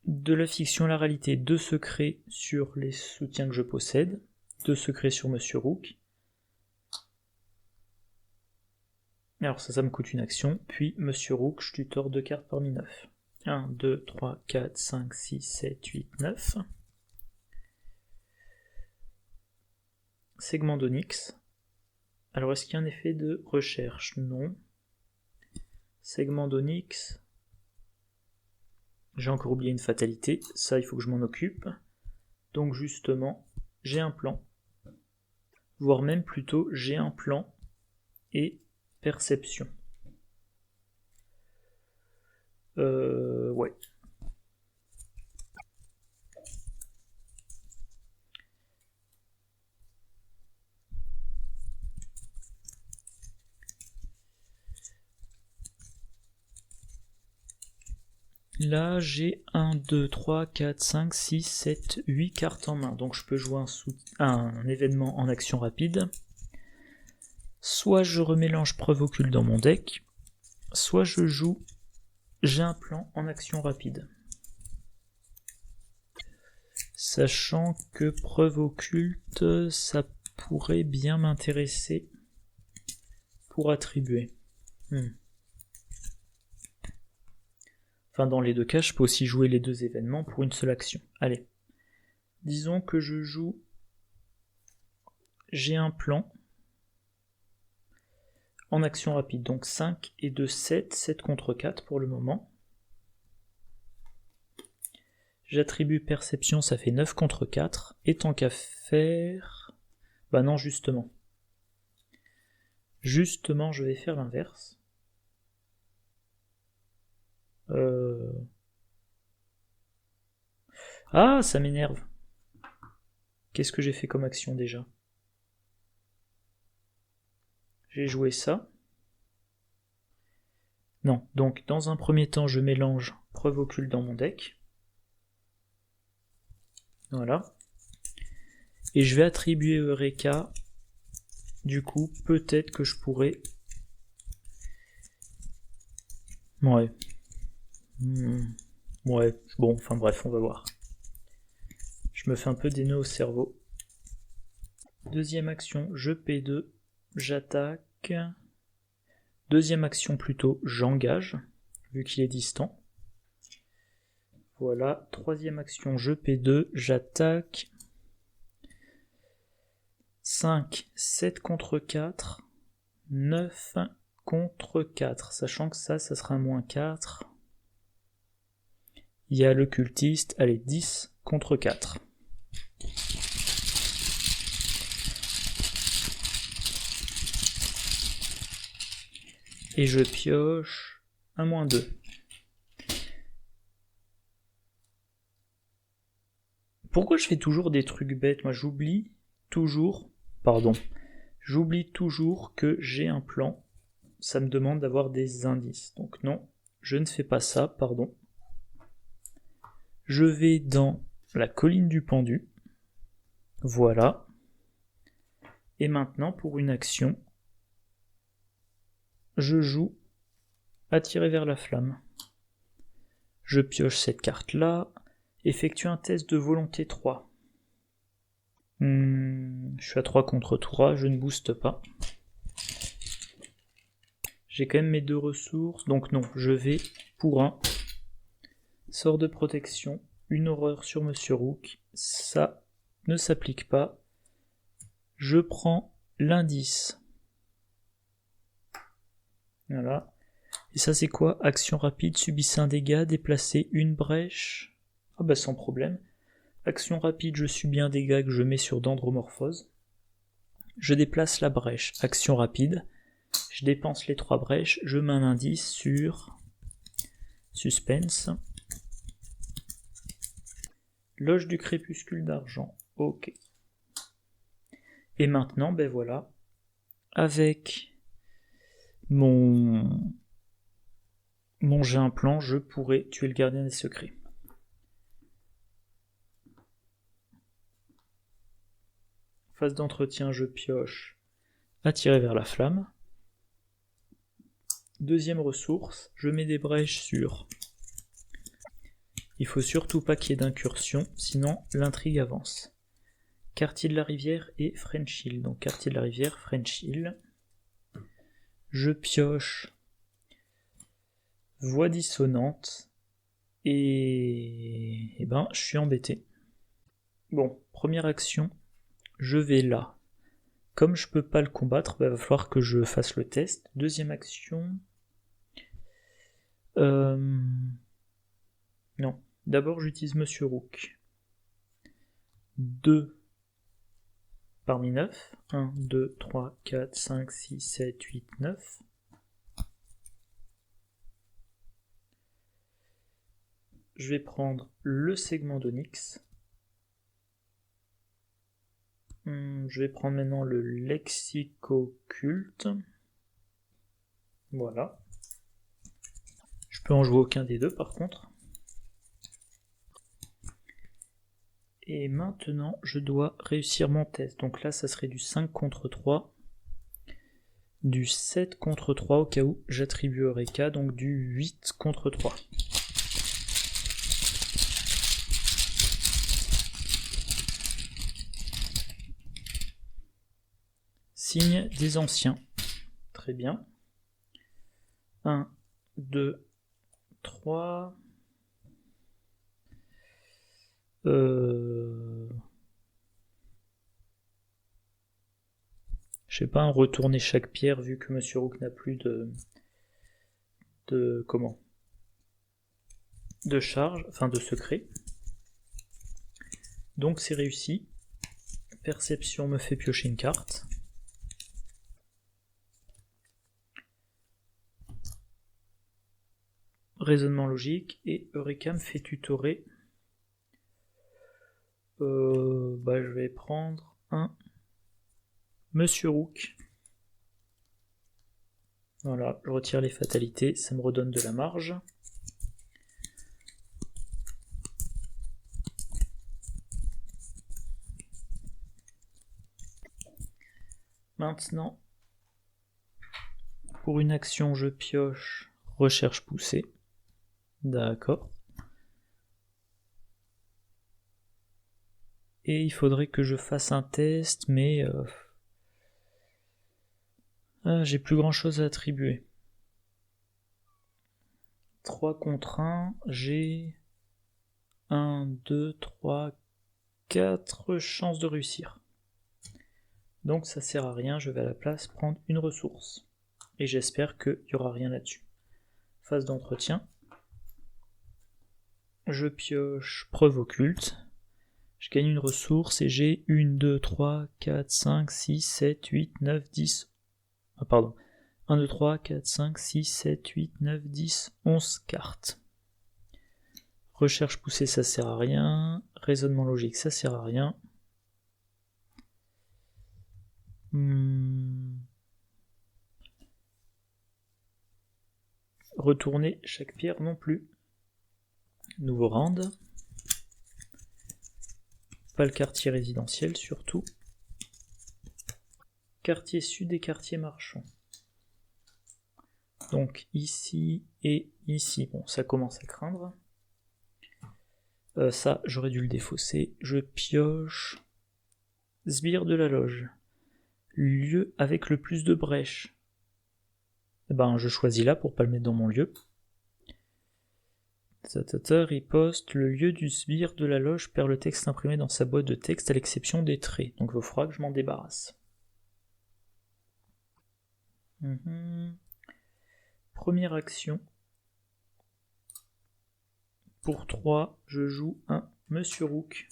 de la fiction à la réalité, 2 secrets sur les soutiens que je possède, 2 secrets sur Monsieur Rook. Alors ça me coûte une action, puis Monsieur Rook, je tutore 2 cartes parmi 9. 1, 2, 3, 4, 5, 6, 7, 8, 9. Segment d'Onyx. Alors est-ce qu'il y a un effet de recherche? Non. Segment d'Onyx. J'ai encore oublié une fatalité, ça il faut que je m'en occupe. Donc justement, j'ai un plan. Voire même plutôt, j'ai un plan et perception. Ouais. Là, j'ai 1, 2, 3, 4, 5, 6, 7, 8 cartes en main. Donc je peux jouer un événement en action rapide. Soit je remélange preuve occulte dans mon deck, soit je joue j'ai un plan en action rapide. Sachant que preuve occulte, ça pourrait bien m'intéresser pour attribuer. Enfin, dans les deux cas, je peux aussi jouer les 2 événements pour une seule action. Allez. Disons que je joue j'ai un plan en action rapide. Donc 5 et 2, 7. 7 contre 4 pour le moment. J'attribue perception, ça fait 9 contre 4. Et tant qu'à faire... Bah non, justement. Justement, je vais faire l'inverse. Ah, ça m'énerve. Qu'est-ce que j'ai fait comme action déjà? J'ai joué ça. Non, donc dans un premier temps, je mélange preuve occulte dans mon deck. Voilà. Et je vais attribuer Eureka. Du coup, peut-être que je pourrais... Ouais. Ouais, bon, enfin bref, on va voir. Je me fais un peu des nœuds au cerveau. Deuxième action, je P2, j'attaque. Deuxième action plutôt, j'engage, vu qu'il est distant. Voilà, troisième action, je P2, j'attaque. 5, 7 contre 4, 9 contre 4, sachant que ça sera un moins 4. Il y a le cultiste, allez, 10 contre 4. Et je pioche un moins 2. Pourquoi je fais toujours des trucs bêtes? Moi j'oublie toujours que j'ai un plan. Ça me demande d'avoir des indices. Donc non, je ne fais pas ça, pardon. Je vais dans la colline du pendu. Voilà. Et maintenant, pour une action, je joue attirer vers la flamme. Je pioche cette carte-là. Effectue un test de volonté 3. Je suis à 3 contre 3, je ne booste pas. J'ai quand même mes 2 ressources, donc non, je vais pour un sort de protection, une horreur sur Monsieur Rook. Ça ne s'applique pas. Je prends l'indice. Voilà. Et ça c'est quoi? Action rapide, subissez un dégât, déplacez une brèche. Ah bah sans problème. Action rapide, je subis un dégât que je mets sur Dendromorphose. Je déplace la brèche. Action rapide, je dépense les 3 brèches, je mets un indice sur Suspense. Loge du crépuscule d'argent. Ok. Et maintenant, ben voilà, avec mon j'ai un plan, je pourrais tuer le gardien des secrets. Phase d'entretien, je pioche attirer vers la flamme. Deuxième ressource, je mets des brèches sur. Il faut surtout pas qu'il y ait d'incursion, sinon l'intrigue avance. Quartier de la rivière et French Hill. Donc quartier de la rivière, French Hill. Je pioche voix dissonante et ben je suis embêté. Bon, première action, je vais là. Comme je peux pas le combattre, il va falloir que je fasse le test. Deuxième action. Non. D'abord j'utilise Monsieur Rook. 2 parmi 9. 1, 2, 3, 4, 5, 6, 7, 8, 9. Je vais prendre le segment d'Onyx. Je vais prendre maintenant le lexicoculte. Voilà. Je peux en jouer aucun des deux par contre. Et maintenant, je dois réussir mon test. Donc là, ça serait du 5 contre 3. Du 7 contre 3 au cas où j'attribue Eureka. Donc du 8 contre 3. Signe des anciens. Très bien. 1, 2, 3. Je sais pas, retourner chaque pierre vu que Monsieur Rook n'a plus de charge, enfin de secret. Donc c'est réussi. Perception me fait piocher une carte. Raisonnement logique et Eureka me fait tutorer. Je vais prendre un Monsieur Rook. Voilà, je retire les fatalités, ça me redonne de la marge. Maintenant, pour une action, je pioche recherche poussée. D'accord. Et il faudrait que je fasse un test, mais j'ai plus grand chose à attribuer. 3 contre 1, j'ai 1, 2, 3, 4 chances de réussir. Donc ça sert à rien, je vais à la place prendre une ressource. Et j'espère qu'il n'y aura rien là-dessus. Phase d'entretien. Je pioche preuve occulte. Je gagne une ressource et j'ai 1, 2, 3, 4, 5, 6, 7, 8, 9, 10. Ah pardon. 1, 2, 3, 4, 5, 6, 7, 8, 9, 10, 11 cartes. Recherche poussée, ça sert à rien. Raisonnement logique, ça sert à rien. Retourner chaque pierre non plus. Nouveau round. Pas le quartier résidentiel surtout. Quartier sud et quartier marchand. Donc ici et ici. Bon, ça commence à craindre. Ça, j'aurais dû le défausser. Je pioche. Sbire de la loge. Lieu avec le plus de brèches. Eh ben, je choisis là pour pas le mettre dans mon lieu. Riposte, le lieu du sbire de la loge perd le texte imprimé dans sa boîte de texte à l'exception des traits. Donc il faudra que je m'en débarrasse. Première action. Pour 3, je joue un Monsieur Rook.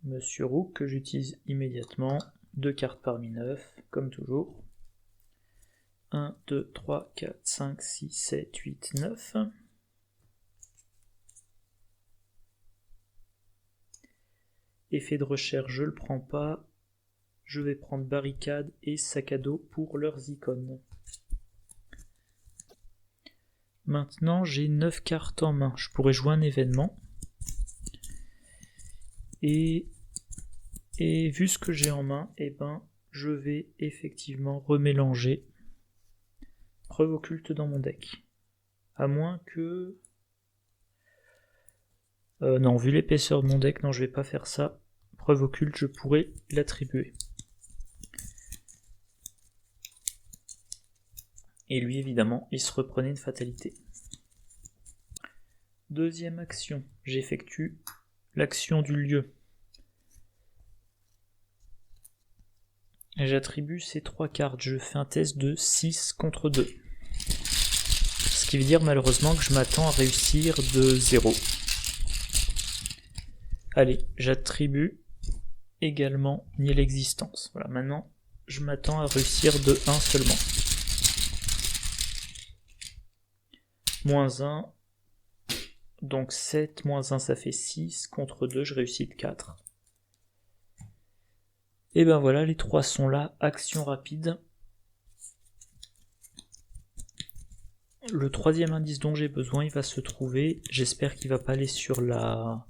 Monsieur Rook que j'utilise immédiatement. 2 cartes parmi 9, comme toujours. 1, 2, 3, 4, 5, 6, 7, 8, 9. Effet de recherche, je le prends pas. Je vais prendre barricade et sac à dos pour leurs icônes. Maintenant, j'ai 9 cartes en main. Je pourrais jouer un événement. Et vu ce que j'ai en main, eh ben, je vais effectivement remélanger preuve occulte dans mon deck. À moins que... non, vu l'épaisseur de mon deck, non, je vais pas faire ça. Preuve occulte, je pourrais l'attribuer. Et lui, évidemment, il se reprenait une fatalité. Deuxième action, j'effectue l'action du lieu. J'attribue ces 3 cartes, je fais un test de 6 contre 2. Ce qui veut dire malheureusement que je m'attends à réussir de 0. Allez, j'attribue également nier l'existence. Voilà, maintenant je m'attends à réussir de 1 seulement. Moins 1, donc 7 moins 1 ça fait 6, contre 2 je réussis de 4. Et ben voilà, les 3 sont là, action rapide. Le troisième indice dont j'ai besoin, il va se trouver, j'espère qu'il va pas aller sur la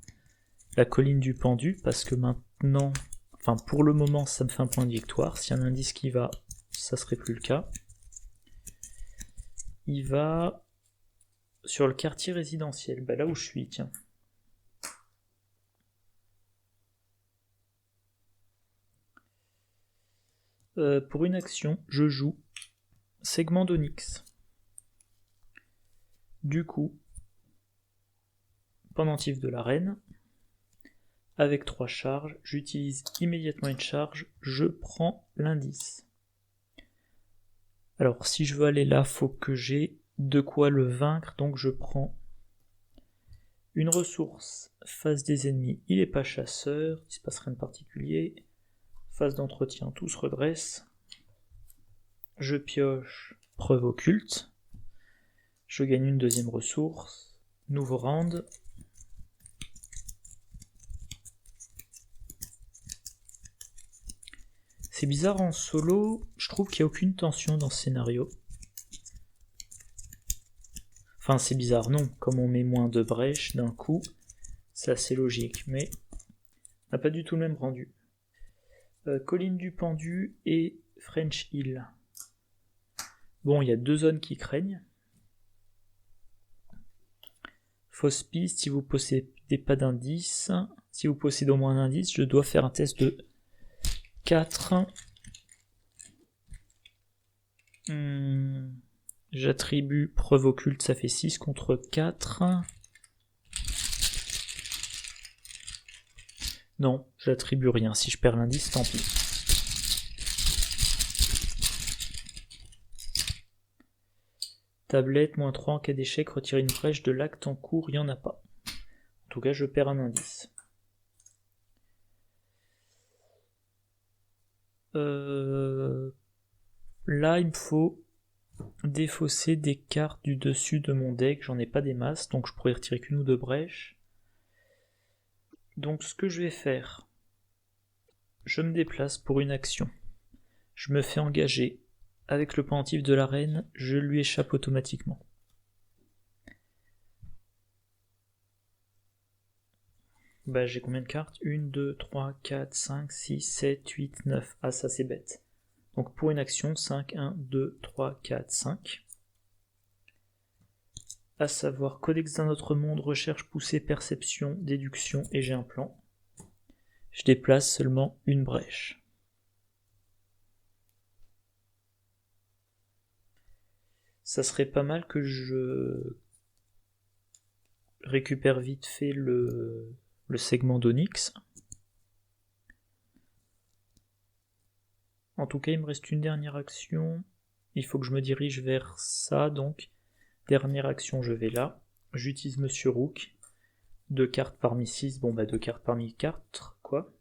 colline du pendu, parce que maintenant, enfin pour le moment ça me fait un point de victoire, s'il y a un indice qui va, ça serait plus le cas. Il va sur le quartier résidentiel, bah là où je suis, tiens. Pour une action, je joue segment d'Onyx. Du coup, pendentif de la reine, avec 3 charges, j'utilise immédiatement une charge, je prends l'indice. Alors si je veux aller là, faut que j'ai de quoi le vaincre, donc je prends une ressource. Phase des ennemis, il n'est pas chasseur, il se passe rien de particulier. Phase d'entretien, tout se redresse. Je pioche preuve occulte. Je gagne une deuxième ressource. Nouveau round. C'est bizarre en solo, je trouve qu'il n'y a aucune tension dans ce scénario. Enfin c'est bizarre, non, comme on met moins de brèches d'un coup, c'est assez logique, mais on n'a pas du tout le même rendu. Colline du pendu et French Hill. Bon, il y a 2 zones qui craignent. Fausse piste, si vous possédez pas d'indice, si vous possédez au moins un indice, je dois faire un test de 4. J'attribue preuve occulte, ça fait 6 contre 4. Non, j'attribue rien. Si je perds l'indice, tant pis. Tablette, -3 en cas d'échec, retirer une brèche de l'acte en cours, il n'y en a pas. En tout cas, je perds un indice. Là, il me faut défausser des cartes du dessus de mon deck. J'en ai pas des masses, donc je pourrais retirer qu'une ou deux brèches. Donc ce que je vais faire, je me déplace pour une action. Je me fais engager. Avec le pendentif de la reine, je lui échappe automatiquement. Bah j'ai combien de cartes 1, 2, 3, 4, 5, 6, 7, 8, 9. Ah ça c'est bête. Donc pour une action, 5, 1, 2, 3, 4, 5. À savoir codex d'un autre monde, recherche poussée, perception, déduction, et j'ai un plan. Je déplace seulement une brèche. Ça serait pas mal que je récupère vite fait le segment d'Onyx. En tout cas, il me reste une dernière action. Il faut que je me dirige vers ça, donc dernière action, je vais là. J'utilise Monsieur Rook. 2 cartes parmi 6. Bon bah 2 cartes parmi 4, quoi.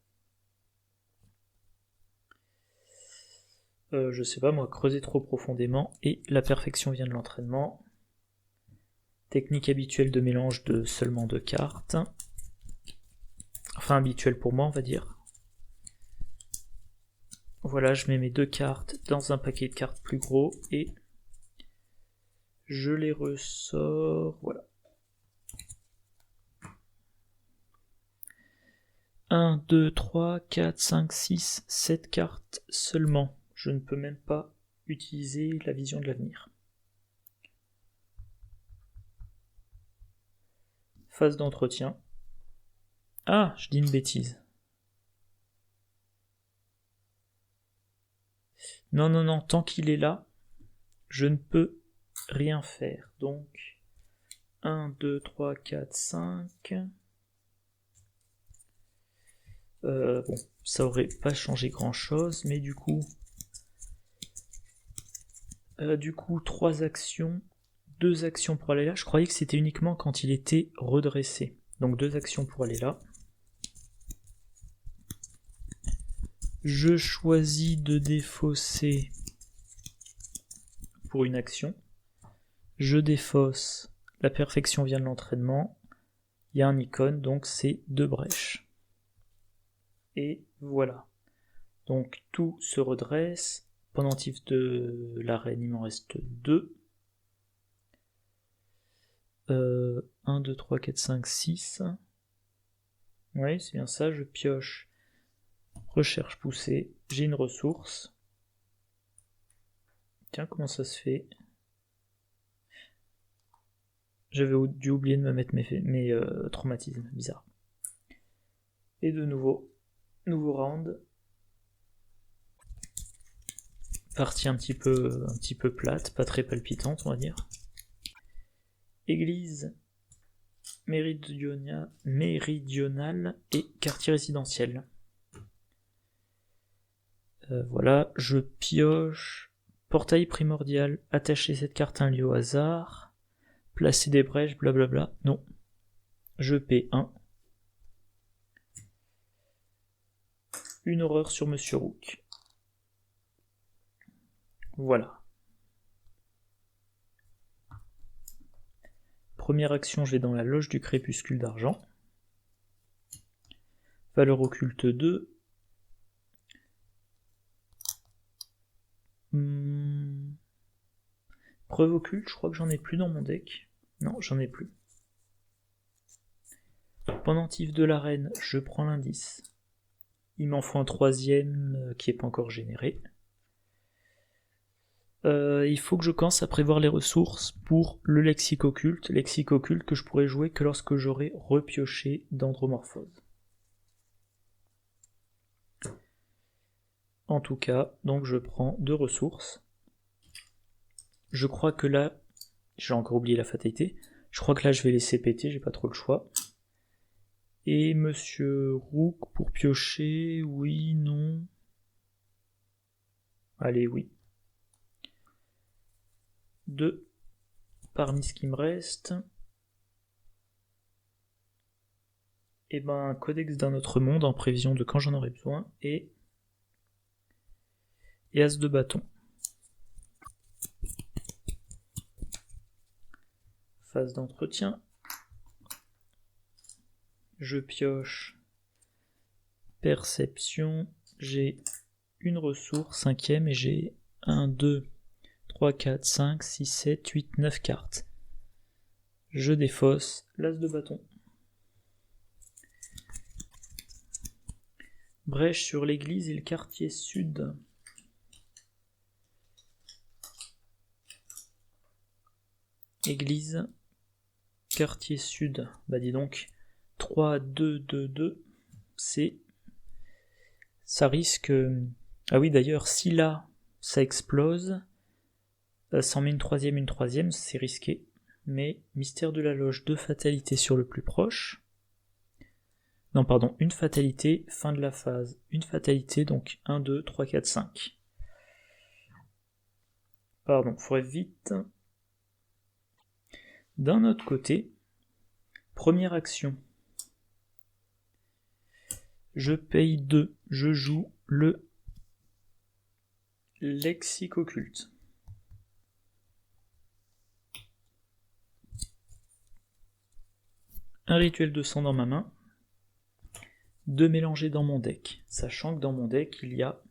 Je sais pas moi, creuser trop profondément. Et la perfection vient de l'entraînement. Technique habituelle de mélange de seulement 2 cartes. Enfin habituelle pour moi, on va dire. Voilà, je mets mes 2 cartes dans un paquet de cartes plus gros et je les ressors. Voilà. 1, 2, 3, 4, 5, 6, 7 cartes seulement. Je ne peux même pas utiliser la vision de l'avenir. Phase d'entretien. Ah, je dis une bêtise. Non, non, non, tant qu'il est là, je ne peux rien faire. Donc, 1, 2, 3, 4, 5. Bon, ça aurait pas changé grand chose, mais du coup, 3 actions, 2 actions pour aller là. Je croyais que c'était uniquement quand il était redressé. Donc 2 actions pour aller là. Je choisis de défausser pour une action. Je défausse. La perfection vient de l'entraînement. Il y a un icône, donc c'est 2 brèches. Et voilà. Donc tout se redresse. Pendentif de la reine, il m'en reste 2. 1, 2, 3, 4, 5, 6. Oui, c'est bien ça, je pioche. Recherche poussée, j'ai une ressource. Tiens, comment ça se fait? J'avais dû oublier de me mettre mes traumatismes, bizarre. Et de nouveau round. Partie un petit peu plate, pas très palpitante, on va dire. Église méridionale et quartier résidentiel. Voilà, je pioche. Portail primordial, attacher cette carte à un lieu au hasard. Placer des brèches, blablabla. Non. Je paie 1. Une horreur sur Monsieur Rook. Voilà. Première action, je vais dans la loge du crépuscule d'argent. Valeur occulte 2. Preuve occulte, je crois que j'en ai plus dans mon deck. Non, j'en ai plus. Pendentif de la reine, je prends l'indice. Il m'en faut un 3e qui n'est pas encore généré. Il faut que je commence à prévoir les ressources pour le lexique occulte que je pourrais jouer que lorsque j'aurai repioché d'Andromorphose. En tout cas, donc je prends 2 ressources. Je crois que là, j'ai encore oublié la fatalité, je crois que là je vais laisser péter, j'ai pas trop le choix. Et Monsieur Rook pour piocher, oui, non. Allez, oui. 2 parmi ce qui me reste. Et ben, Codex d'un autre monde en prévision de quand j'en aurai besoin. Et As de bâton. Phase d'entretien. Je pioche perception. J'ai une ressource, 5ème, et j'ai 1, 2, 3, 4, 5, 6, 7, 8, 9 cartes. Je défausse l'as de bâton. Brèche sur l'église et le quartier sud. Église, quartier sud. Bah dis donc, 3, 2, 2, 2, c'est... Ça risque... Ah oui d'ailleurs, si là, ça explose, ça en met une troisième, c'est risqué. Mais mystère de la loge, 2 fatalités sur le plus proche. Non pardon, une fatalité, fin de la phase. Une fatalité, donc 1, 2, 3, 4, 5. Pardon, faudrait vite... D'un autre côté, première action. Je paye 2, je joue le lexique occulte. Un rituel de sang dans ma main, 2 mélangés dans mon deck, sachant que dans mon deck il y a,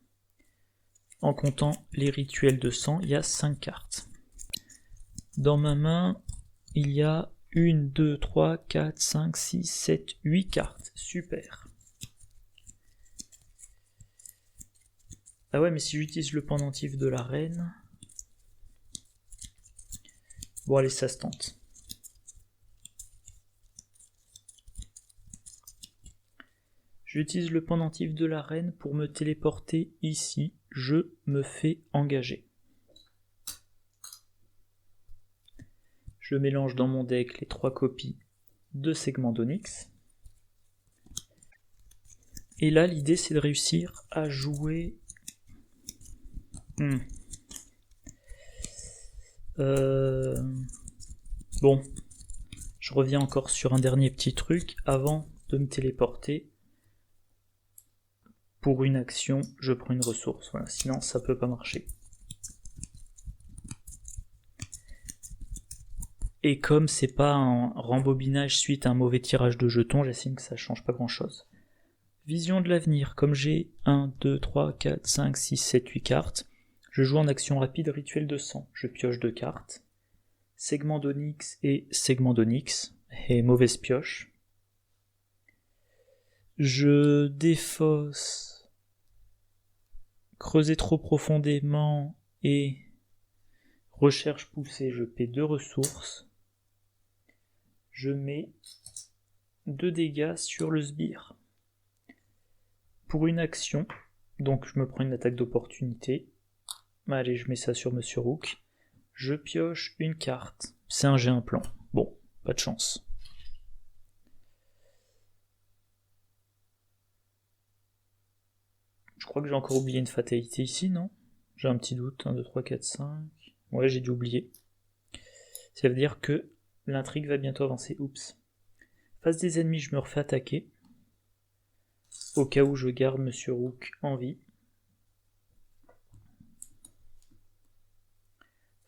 en comptant les rituels de sang, il y a 5 cartes. Dans ma main, il y a 1, 2, 3, 4, 5, 6, 7, 8 cartes. Super. Ah ouais, mais si j'utilise le pendentif de la reine... Bon allez, ça se tente. J'utilise le pendentif de la reine pour me téléporter ici. Je me fais engager. Je mélange dans mon deck les 3 copies de segments d'Onyx. Et là, l'idée, c'est de réussir à jouer... Bon, je reviens encore sur un dernier petit truc. Avant de me téléporter, pour une action, je prends une ressource. Voilà, sinon, ça peut pas marcher. Et comme c'est pas un rembobinage suite à un mauvais tirage de jetons, j'estime que ça change pas grand chose. Vision de l'avenir, comme j'ai 1, 2, 3, 4, 5, 6, 7, 8 cartes, je joue en action rapide rituel de sang. Je pioche 2 cartes. Segment d'Onyx et segment d'Onyx. Et mauvaise pioche. Je défausse creuser trop profondément et recherche poussée. Je paie 2 ressources. Je mets 2 dégâts sur le sbire. Pour une action, donc je me prends une attaque d'opportunité. Allez, je mets ça sur Monsieur Rook. Je pioche une carte. C'est un G, un plan. Bon, pas de chance. Je crois que j'ai encore oublié une fatalité ici, non? J'ai un petit doute. 1, 2, 3, 4, 5. Ouais, j'ai dû oublier. Ça veut dire que l'intrigue va bientôt avancer. Oups. Face des ennemis, je me refais attaquer. Au cas où je garde Monsieur Rook en vie.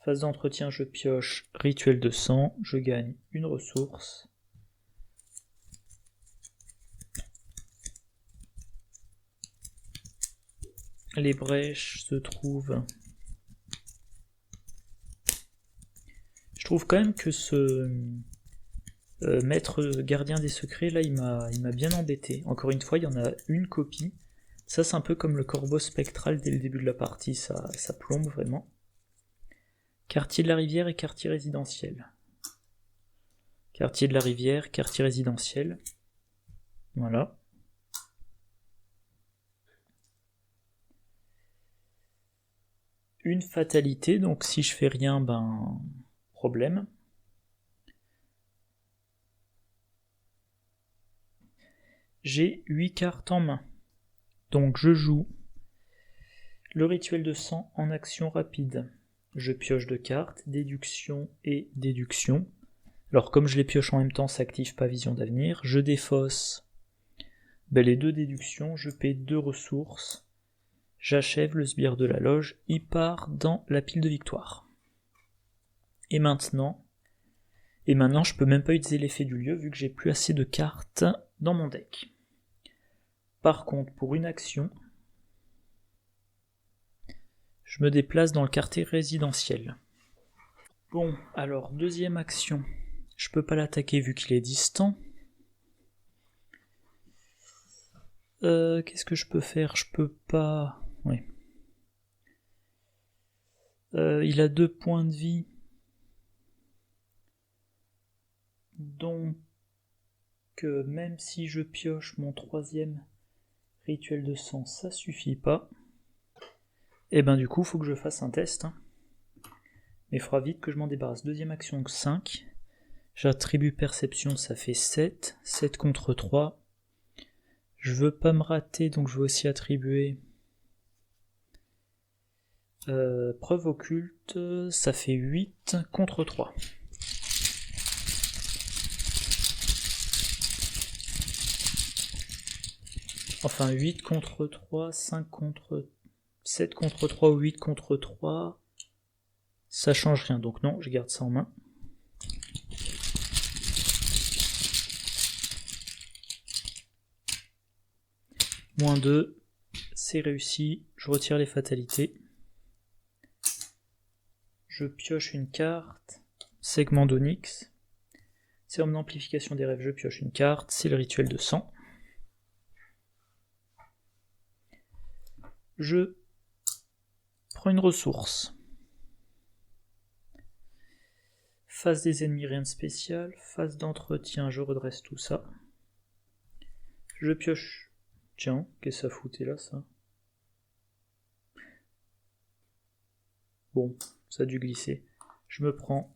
Phase d'entretien, je pioche rituel de sang. Je gagne une ressource. Les brèches se trouvent... Je trouve quand même que ce maître gardien des secrets, là, il m'a bien embêté. Encore une fois, il y en a une copie. Ça, c'est un peu comme le corbeau spectral dès le début de la partie, ça plombe vraiment. Quartier de la rivière et quartier résidentiel. Quartier de la rivière, quartier résidentiel. Voilà. Une fatalité, donc si je fais rien, ben... problème. j'ai 8 cartes en main. Donc je joue le rituel de sang en action rapide. Je pioche 2 cartes, déduction et déduction. Alors comme je les pioche en même temps, ça active pas vision d'avenir. Je défausse les 2 déductions, je paie 2 ressources. J'achève le sbire de la loge, il part dans la pile de victoire. Et maintenant, je peux même pas utiliser l'effet du lieu vu que j'ai plus assez de cartes dans mon deck. Par contre, pour une action, je me déplace dans le quartier résidentiel. Bon, alors deuxième action, je peux pas l'attaquer vu qu'il est distant. Qu'est-ce que je peux faire? Je peux pas... Oui. Il a 2 points de vie. Donc, même si je pioche mon 3e rituel de sang, ça suffit pas. Et ben du coup, faut que je fasse un test. Mais il faudra vite que je m'en débarrasse. Deuxième action, 5. J'attribue perception, ça fait 7. 7 contre 3. Je veux pas me rater, donc je veux aussi attribuer preuve occulte, ça fait 8 contre 3. Enfin 8 contre 3, 5 contre 7 contre 3 ou 8 contre 3, ça change rien, donc non, je garde ça en main. Moins 2, c'est réussi, je retire les fatalités. Je pioche une carte, segment d'onyx. Sérum d'amplification des rêves, je pioche une carte, c'est le rituel de sang. Je prends une ressource. Phase des ennemis, rien de spécial. Phase d'entretien, je redresse tout ça. Je pioche... Tiens, qu'est-ce que ça foutait là, ça? Bon, ça a dû glisser. Je me prends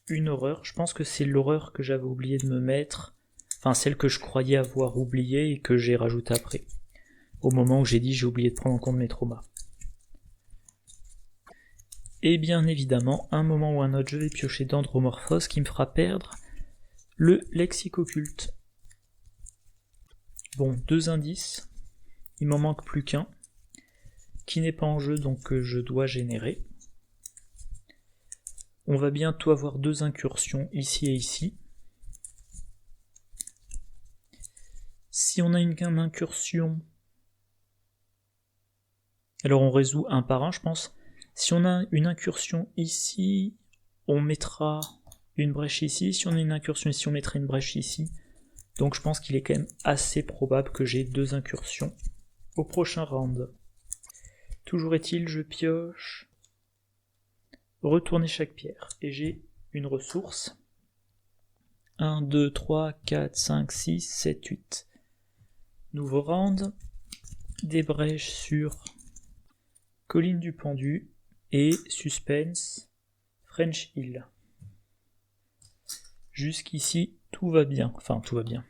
une horreur. Je pense que c'est l'horreur que j'avais oublié de me mettre. Enfin, celle que je croyais avoir oubliée et que j'ai rajoutée après. Au moment où j'ai dit j'ai oublié de prendre en compte mes traumas. Et bien évidemment, à un moment ou un autre, je vais piocher Dendromorphose qui me fera perdre le lexique occulte. Bon, 2 indices. Il m'en manque plus qu'un. Qui n'est pas en jeu, donc je dois générer. On va bientôt avoir 2 incursions, ici et ici. Si on a une incursion... Alors on résout un par un, je pense. Si on a une incursion ici, on mettra une brèche ici. Si on a une incursion ici, on mettra une brèche ici. Donc je pense qu'il est quand même assez probable que j'ai 2 incursions au prochain round. Toujours est-il, je pioche, retourner chaque pierre, et j'ai une ressource. 1, 2, 3, 4, 5, 6, 7, 8. Nouveau round, des brèches sur Colline du Pendu et Suspense French Hill. Jusqu'ici, tout va bien, enfin tout va bien.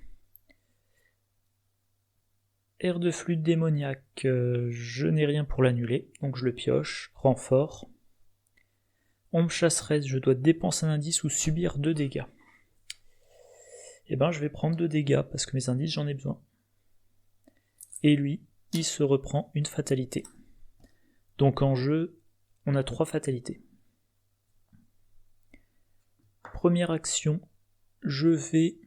Air de flûte démoniaque, je n'ai rien pour l'annuler, donc je le pioche, renfort. Ombre chasseresse, je dois dépenser un indice ou subir 2 dégâts. Et ben je vais prendre 2 dégâts, parce que mes indices j'en ai besoin. Et lui, il se reprend une fatalité. Donc en jeu, on a 3 fatalités. Première action, je vais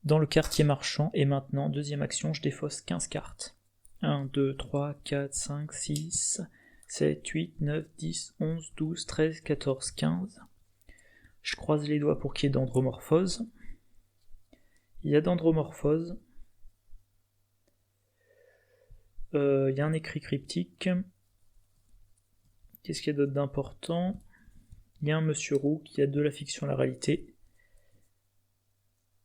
dans le quartier marchand, et maintenant, deuxième action, je défausse 15 cartes. 1, 2, 3, 4, 5, 6, 7, 8, 9, 10, 11, 12, 13, 14, 15. Je croise les doigts pour qu'il y ait Dendromorphose. Il y a Dendromorphose. Il y a un écrit cryptique. Qu'est-ce qu'il y a d'autre d'important? Il y a un monsieur roux qui a de la fiction à la réalité.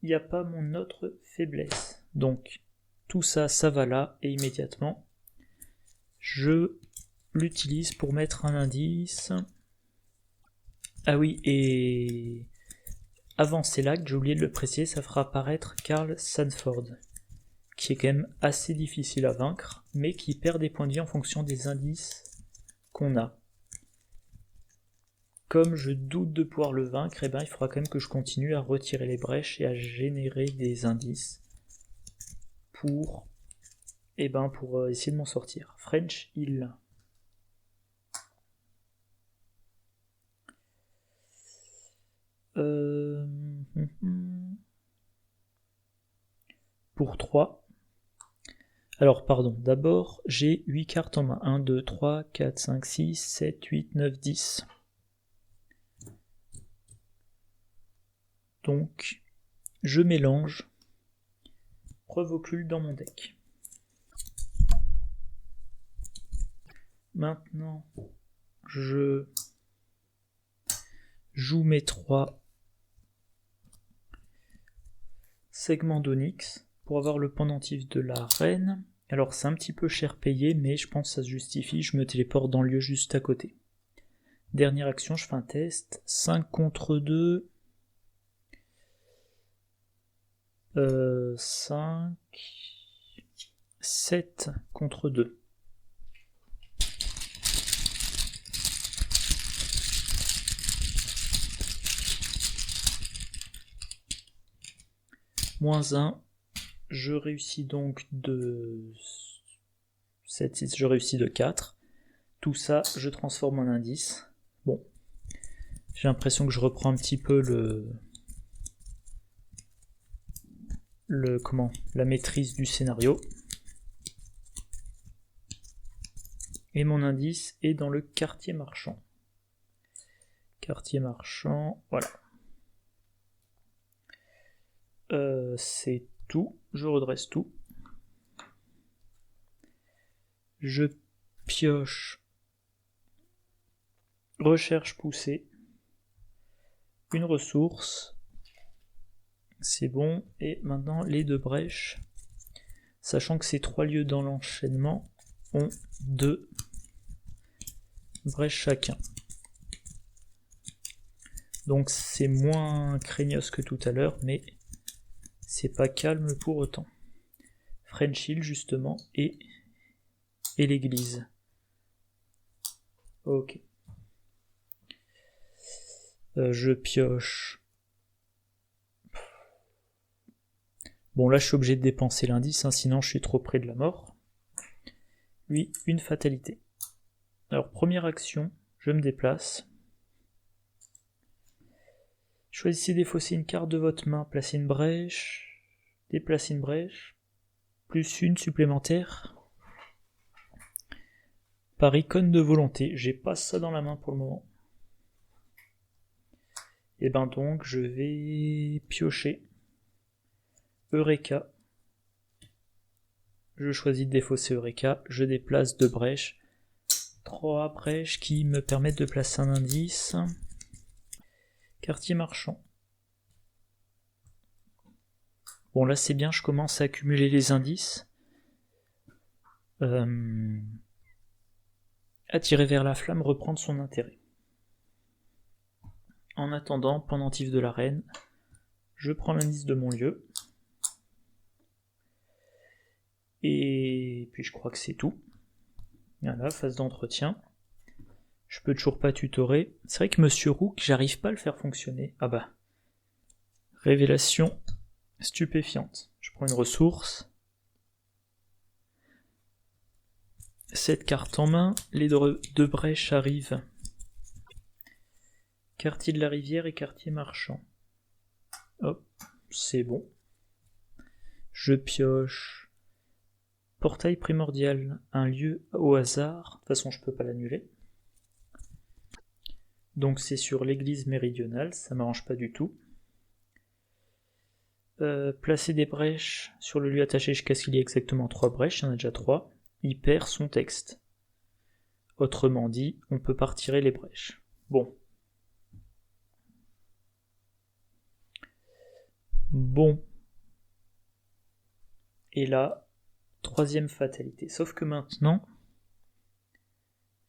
Il n'y a pas mon autre faiblesse. Donc, tout ça, ça va là, et immédiatement, je l'utilise pour mettre un indice. Ah oui, et avant ces lacs, j'ai oublié de le préciser, ça fera apparaître Karl Sanford, qui est quand même assez difficile à vaincre, mais qui perd des points de vie en fonction des indices qu'on a. Comme je doute de pouvoir le vaincre, eh ben, il faudra quand même que je continue à retirer les brèches et à générer des indices pour essayer de m'en sortir. French Hill. Pour 3. Alors, pardon, d'abord, j'ai 8 cartes en main. 1, 2, 3, 4, 5, 6, 7, 8, 9, 10. Donc, je mélange preuve occulte dans mon deck. Maintenant, je joue mes 3 segments d'Onyx pour avoir le pendentif de la reine. Alors c'est un petit peu cher payé, mais je pense que ça se justifie, je me téléporte dans le lieu juste à côté. Dernière action, je fais un test. 5 contre 2. 5... 7 contre 2. Moins 1. Je réussis donc de 7, 6, je réussis de 4. Tout ça, je transforme en indice. Bon. J'ai l'impression que je reprends un petit peu la maîtrise du scénario. Et mon indice est dans le quartier marchand. Quartier marchand, voilà. C'est tout, je redresse tout. Je pioche recherche poussée, une ressource, c'est bon, et maintenant les 2 brèches, sachant que ces 3 lieux dans l'enchaînement ont 2 brèches chacun. Donc c'est moins craignos que tout à l'heure, mais c'est pas calme pour autant. French Hill justement, et l'église. Ok. Je pioche. Bon là je suis obligé de dépenser l'indice, hein, sinon je suis trop près de la mort. Lui, une fatalité. Alors première action, je me déplace. Choisissez défausser une carte de votre main, placez une brèche, déplacez une brèche, plus une supplémentaire. Par icône de volonté, j'ai pas ça dans la main pour le moment. Et ben donc je vais piocher Eureka. Je choisis de défausser Eureka, je déplace 2 brèches. 3 brèches qui me permettent de placer un indice. Quartier marchand. Bon là c'est bien, je commence à accumuler les indices. Attirer vers la flamme, reprendre son intérêt. En attendant, pendentif de la reine, je prends l'indice de mon lieu. Et puis je crois que c'est tout. Voilà, phase d'entretien. Je peux toujours pas tutorer. C'est vrai que Monsieur Rook, j'arrive pas à le faire fonctionner. Ah bah. Révélation stupéfiante. Je prends une ressource. 7 cartes en main. Les 2 brèches arrivent. Quartier de la rivière et quartier marchand. Hop, c'est bon. Je pioche. Portail primordial, un lieu au hasard. De toute façon, je peux pas l'annuler. Donc c'est sur l'église méridionale, ça m'arrange pas du tout. Placer des brèches sur le lieu attaché jusqu'à ce qu'il y ait exactement 3 brèches, il y en a déjà 3. Il perd son texte. Autrement dit, on peut pas retirer les brèches. Bon. Et là, 3e fatalité. Sauf que maintenant,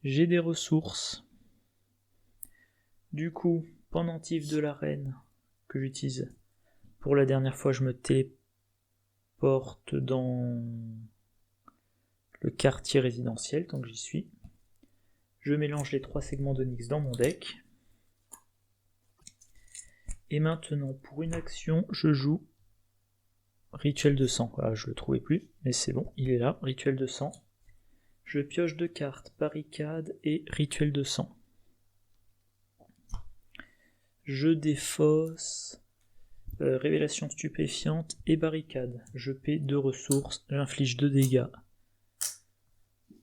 j'ai des ressources. Du coup, pendentif de la reine, que j'utilise pour la dernière fois, je me téléporte dans le quartier résidentiel, donc j'y suis. Je mélange les 3 segments d'Onyx dans mon deck. Et maintenant, pour une action, je joue Rituel de sang. Voilà, je le trouvais plus, mais c'est bon, il est là, Rituel de sang. Je pioche 2 cartes, Barricade et Rituel de sang. Je défausse Révélation stupéfiante et Barricade. Je paie 2 ressources, j'inflige 2 dégâts.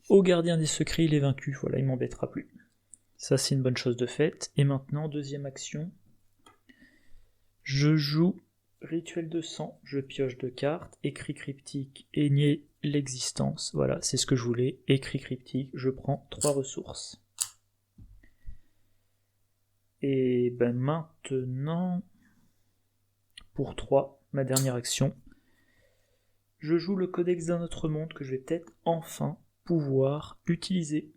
Au gardien des secrets, il est vaincu, voilà, il m'embêtera plus. Ça, c'est une bonne chose de faite. Et maintenant, deuxième action. Je joue Rituel de sang, je pioche 2 cartes, écrit cryptique et nier l'existence. Voilà, c'est ce que je voulais. Écrit cryptique, je prends 3 ressources. Et ben maintenant, pour 3, ma dernière action, je joue le codex d'un autre monde que je vais peut-être enfin pouvoir utiliser.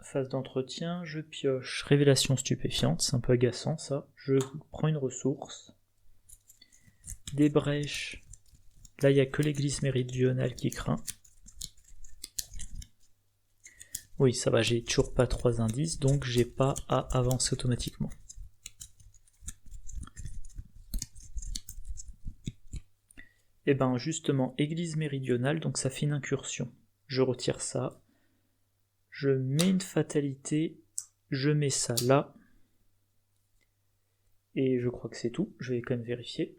Phase d'entretien, je pioche Révélation stupéfiante, c'est un peu agaçant ça. Je prends une ressource. Des brèches. Là, il n'y a que l'église méridionale qui craint. Oui, ça va, j'ai toujours pas 3 indices, donc j'ai pas à avancer automatiquement. Et ben justement, église méridionale, donc ça fait une incursion. Je retire ça. Je mets une fatalité. Je mets ça là. Et je crois que c'est tout. Je vais quand même vérifier.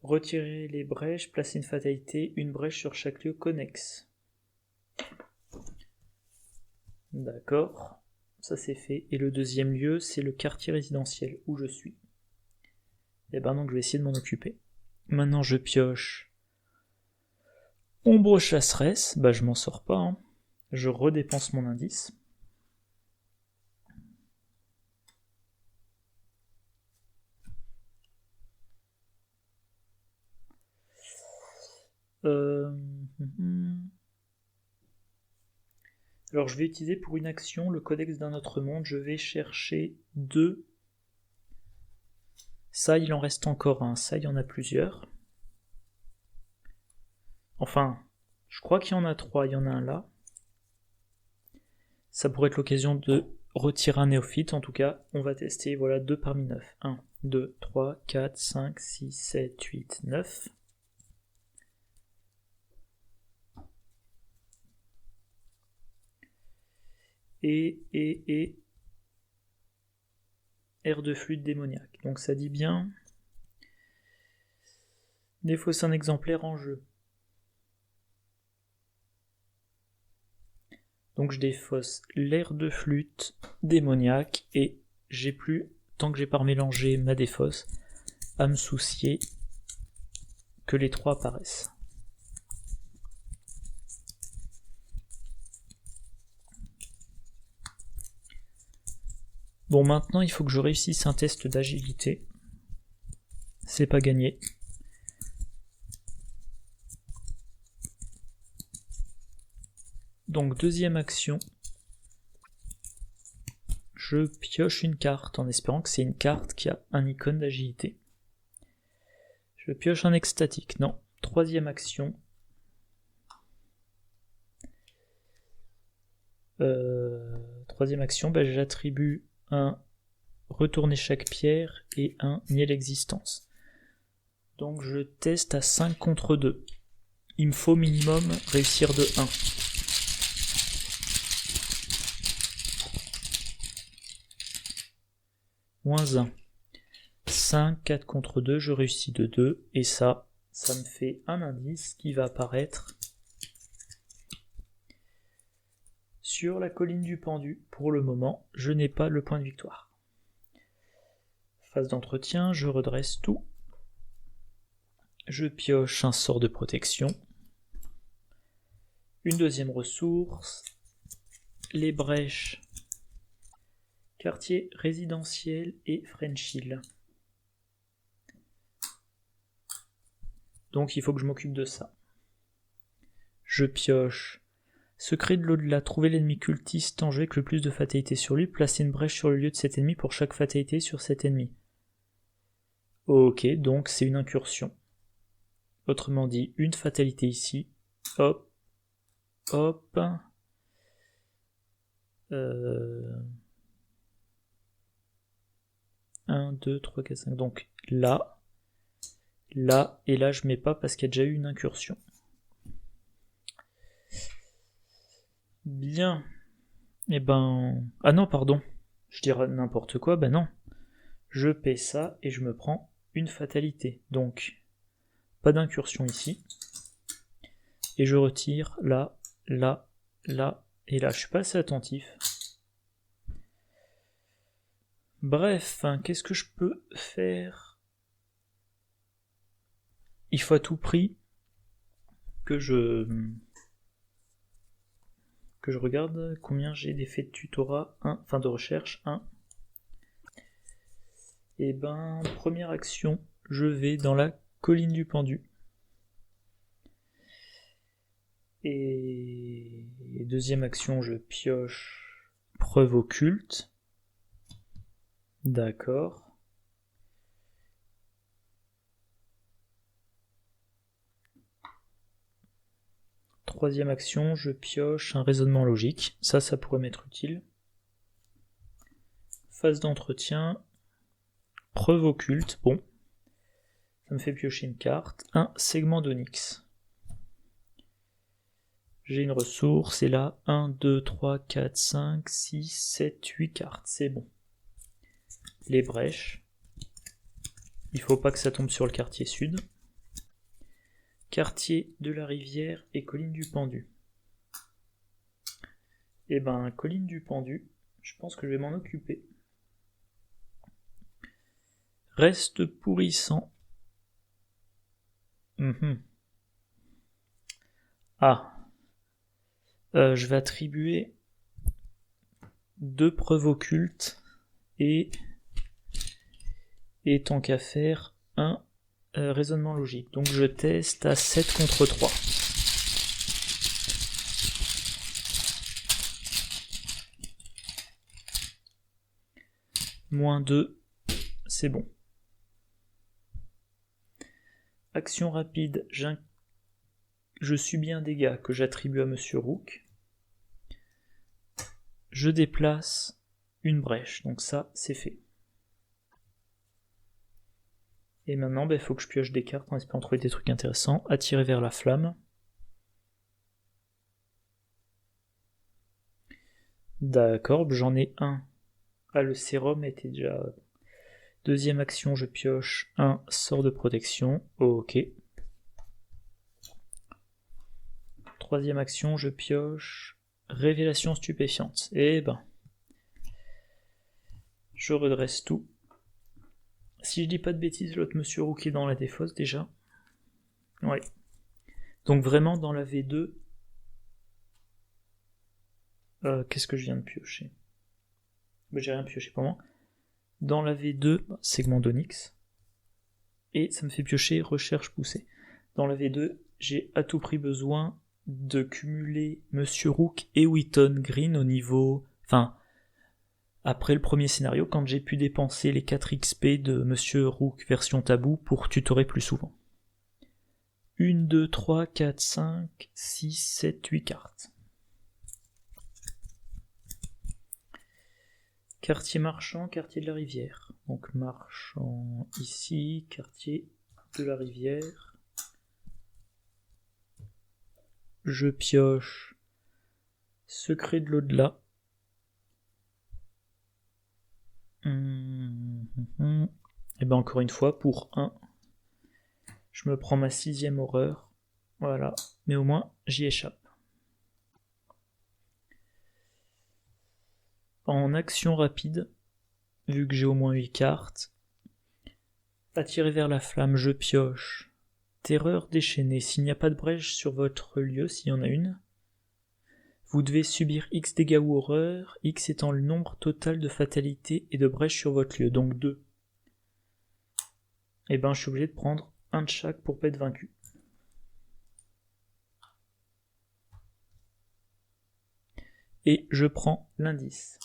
Retirer les brèches, placer une fatalité, une brèche sur chaque lieu connexe. D'accord, ça c'est fait. Et le deuxième lieu, c'est le quartier résidentiel où je suis. Et ben donc je vais essayer de m'en occuper. Maintenant je pioche Ombre chasseresse, bah je m'en sors pas, hein. Je redépense mon indice. Alors je vais utiliser pour une action le codex d'un autre monde, je vais chercher 2. Ça il en reste encore un, ça il y en a plusieurs. Enfin, je crois qu'il y en a 3, il y en a un là. Ça pourrait être l'occasion de retirer un néophyte, en tout cas, on va tester, voilà, 2 parmi 9. 1, 2, 3, 4, 5, 6, 7, 8, 9. Et air de flûte démoniaque. Donc ça dit bien défausser un exemplaire en jeu. Donc je défausse l'air de flûte démoniaque et j'ai plus, tant que j'ai pas mélangé ma défausse, à me soucier que les 3 apparaissent. Bon, maintenant il faut que je réussisse un test d'agilité. C'est pas gagné. Donc deuxième action, je pioche une carte en espérant que c'est une carte qui a un icône d'agilité. Je pioche un extatique, non. Troisième action, j'attribue un retourner chaque pierre et un nier l'existence. Donc je teste à 5 contre 2. Il me faut minimum réussir de 1. Moins 1. 5, 4 contre 2, je réussis de 2. Et ça me fait un indice qui va apparaître sur la colline du pendu. Pour le moment, je n'ai pas le point de victoire. Phase d'entretien, je redresse tout. Je pioche un sort de protection. Une deuxième ressource. Les brèches. Quartier résidentiel et French Hill. Donc il faut que je m'occupe de ça. Je pioche Secret de l'au-delà. Trouvez l'ennemi cultiste en jeu avec le plus de fatalité sur lui. Placez une brèche sur le lieu de cet ennemi pour chaque fatalité sur cet ennemi. Ok, donc c'est une incursion. Autrement dit, une fatalité ici. Hop. Hop. 1, 2, 3, 4, 5. Donc là, là, et là je mets pas parce qu'il y a déjà eu une incursion. Bien. Et ben... Ah non, pardon. Je dirais n'importe quoi, ben non. Je paie ça et je me prends une fatalité. Donc, pas d'incursion ici. Et je retire là, là, là, et là. Je suis pas assez attentif. Bref, hein, qu'est-ce que je peux faire? Il faut à tout prix que je regarde combien j'ai d'effets de tutorat, 1, enfin de recherche, 1. Et ben, première action, je vais dans la colline du pendu. Et deuxième action, je pioche preuve occulte. D'accord. Troisième action, je pioche un raisonnement logique. Ça pourrait m'être utile. Phase d'entretien. Preuve occulte. Bon. Ça me fait piocher une carte. Un segment d'onyx. J'ai une ressource. Et là, 1, 2, 3, 4, 5, 6, 7, 8 cartes. C'est bon. Les brèches. Il faut pas que ça tombe sur le quartier sud. Quartier de la rivière et colline du pendu. Et ben, colline du pendu, je pense que je vais m'en occuper. Reste pourrissant. Ah. Je vais attribuer 2 preuves occultes et tant qu'à faire, un raisonnement logique. Donc je teste à 7 contre 3. Moins 2, c'est bon. Action rapide, je subis un dégât que j'attribue à Monsieur Rook. Je déplace une brèche, donc ça c'est fait. Et maintenant, il faut que je pioche des cartes en espérant trouver des trucs intéressants. Attirer vers la flamme. D'accord, j'en ai un. Ah, le sérum était déjà... Deuxième action, je pioche un sort de protection. Ok. Troisième action, je pioche révélation stupéfiante. Eh ben... Je redresse tout. Si je dis pas de bêtises, l'autre Monsieur Rook est dans la défausse déjà. Ouais. Donc vraiment dans la V2... qu'est-ce que je viens de piocher? J'ai rien pioché pour moi. Dans la V2, segment d'onyx. Et ça me fait piocher recherche poussée. Dans la V2, j'ai à tout prix besoin de cumuler Monsieur Rook et Wheaton Green au niveau... Enfin, après le premier scénario, quand j'ai pu dépenser les 4 XP de Monsieur Rook version tabou pour tutorer plus souvent. 1, 2, 3, 4, 5, 6, 7, 8 cartes. Quartier marchand, quartier de la rivière. Donc marchand ici, quartier de la rivière. Je pioche secret de l'au-delà. Et ben encore une fois, pour 1, je me prends ma 6e horreur. Voilà, mais au moins j'y échappe. En action rapide, vu que j'ai au moins 8 cartes, attirer vers la flamme, je pioche terreur déchaînée. S'il n'y a pas de brèche sur votre lieu, s'il y en a une, vous devez subir X dégâts ou horreurs, X étant le nombre total de fatalités et de brèches sur votre lieu, donc 2. Et ben je suis obligé de prendre un de chaque pour pas être vaincu. et je prends l'indice.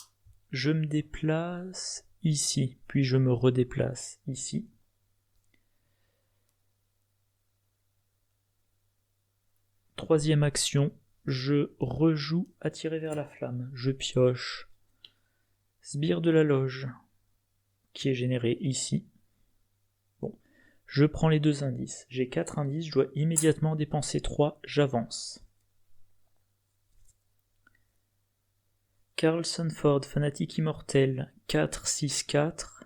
Je me déplace ici, puis je me redéplace ici. Troisième action, je rejoue attirer vers la flamme. Je pioche sbire de la loge, qui est généré ici. Bon, je prends les 2 indices. J'ai 4 indices, je dois immédiatement dépenser 3, j'avance. Carlson Ford, fanatique immortel, 4, 6, 4.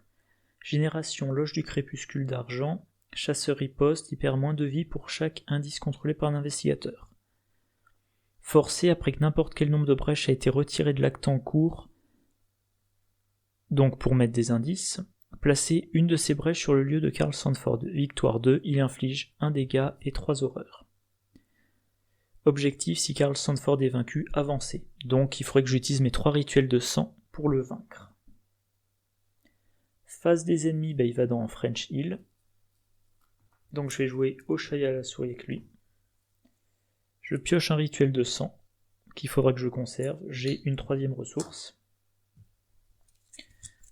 Génération, loge du crépuscule d'argent. Chasseur riposte, il perd moins de vie pour chaque indice contrôlé par un investigateur. Forcé après que n'importe quel nombre de brèches a été retiré de l'acte en cours, donc pour mettre des indices, placer une de ces brèches sur le lieu de Carl Sandford. Victoire 2, il inflige 1 dégât et 3 horreurs. Objectif, si Carl Sandford est vaincu, avancer. Donc il faudrait que j'utilise mes 3 rituels de sang pour le vaincre. Face des ennemis, il va dans French Hill. Donc je vais jouer au chat et à la souris avec lui. Je pioche un rituel de sang qu'il faudra que je conserve. J'ai une 3e ressource.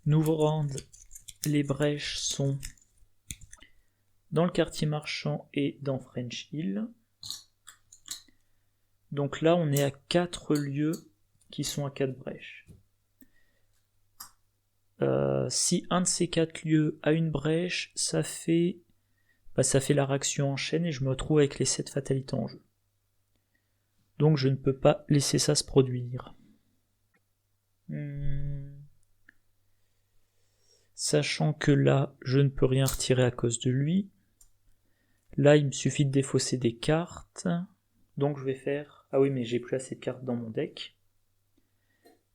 Nouveau round, les brèches sont dans le quartier marchand et dans French Hill. Donc là, on est à 4 lieux qui sont à 4 brèches. Si un de ces 4 lieux a une brèche, ça fait la réaction en chaîne et je me retrouve avec les 7 fatalités en jeu. Donc je ne peux pas laisser ça se produire. Sachant que là, je ne peux rien retirer à cause de lui. Là, il me suffit de défausser des cartes. Donc je vais faire... Ah oui, mais j'ai plus assez de cartes dans mon deck.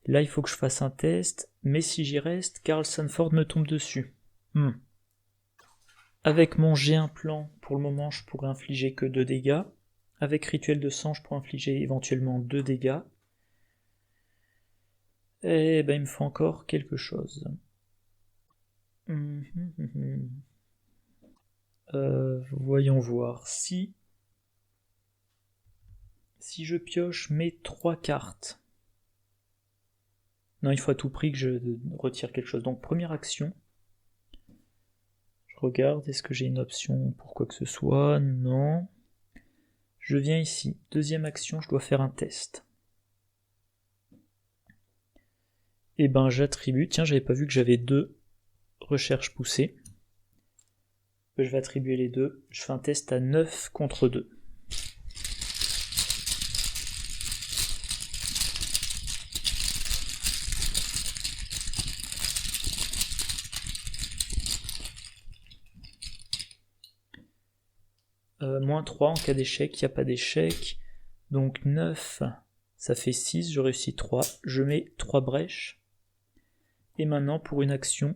Là, il faut que je fasse un test. Mais si j'y reste, Carl Sandford me tombe dessus. Avec mon G1 plan, pour le moment, je pourrais infliger que 2 dégâts. Avec rituel de sang, je pourrais infliger éventuellement 2 dégâts. Et il me faut encore quelque chose. Voyons voir. Si je pioche mes 3 cartes. Non, il faut à tout prix que je retire quelque chose. Donc première action. Je regarde, est-ce que j'ai une option pour quoi que ce soit? Non. Je viens ici. Deuxième action, je dois faire un test. Et j'attribue. Tiens, j'avais pas vu que j'avais 2 recherches poussées. Je vais attribuer les 2. Je fais un test à 9 contre 2. Moins 3 en cas d'échec, il n'y a pas d'échec. Donc 9, ça fait 6, je réussis 3. Je mets 3 brèches. Et maintenant, pour une action,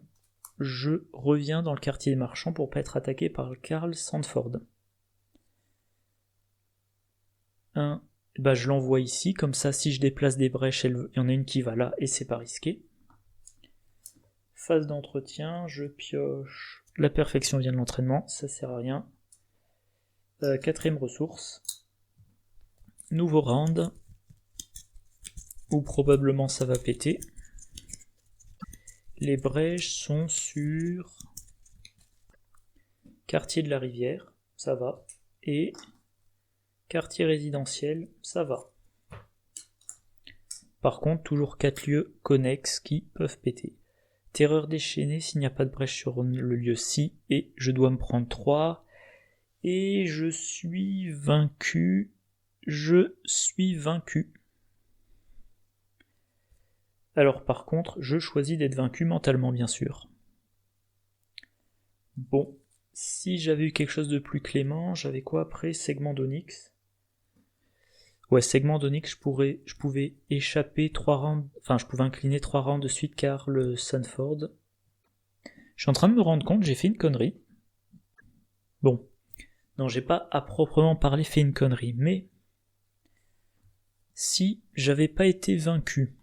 je reviens dans le quartier des marchands pour ne pas être attaqué par Carl Sandford. Je l'envoie ici, comme ça si je déplace des brèches, il y en a une qui va là et c'est pas risqué. Phase d'entretien, je pioche. La perfection vient de l'entraînement, ça sert à rien. 4ème ressource. Nouveau round. Ou probablement ça va péter. Les brèches sont sur quartier de la rivière, ça va. Et quartier résidentiel, ça va. Par contre, toujours 4 lieux connexes qui peuvent péter. Terreur déchaînée s'il n'y a pas de brèche sur le lieu ci. Et je dois me prendre 3. Et je suis vaincu. Alors par contre, je choisis d'être vaincu mentalement, bien sûr. Bon, si j'avais eu quelque chose de plus clément, j'avais quoi après? Segment d'Onyx. Ouais, segment d'Onyx, je pouvais échapper 3 rounds, je pouvais incliner 3 rounds de suite Carl Sandford. Je suis en train de me rendre compte, j'ai fait une connerie. Bon. Non, j'ai pas à proprement parler fait une connerie, mais si j'avais pas été vaincu,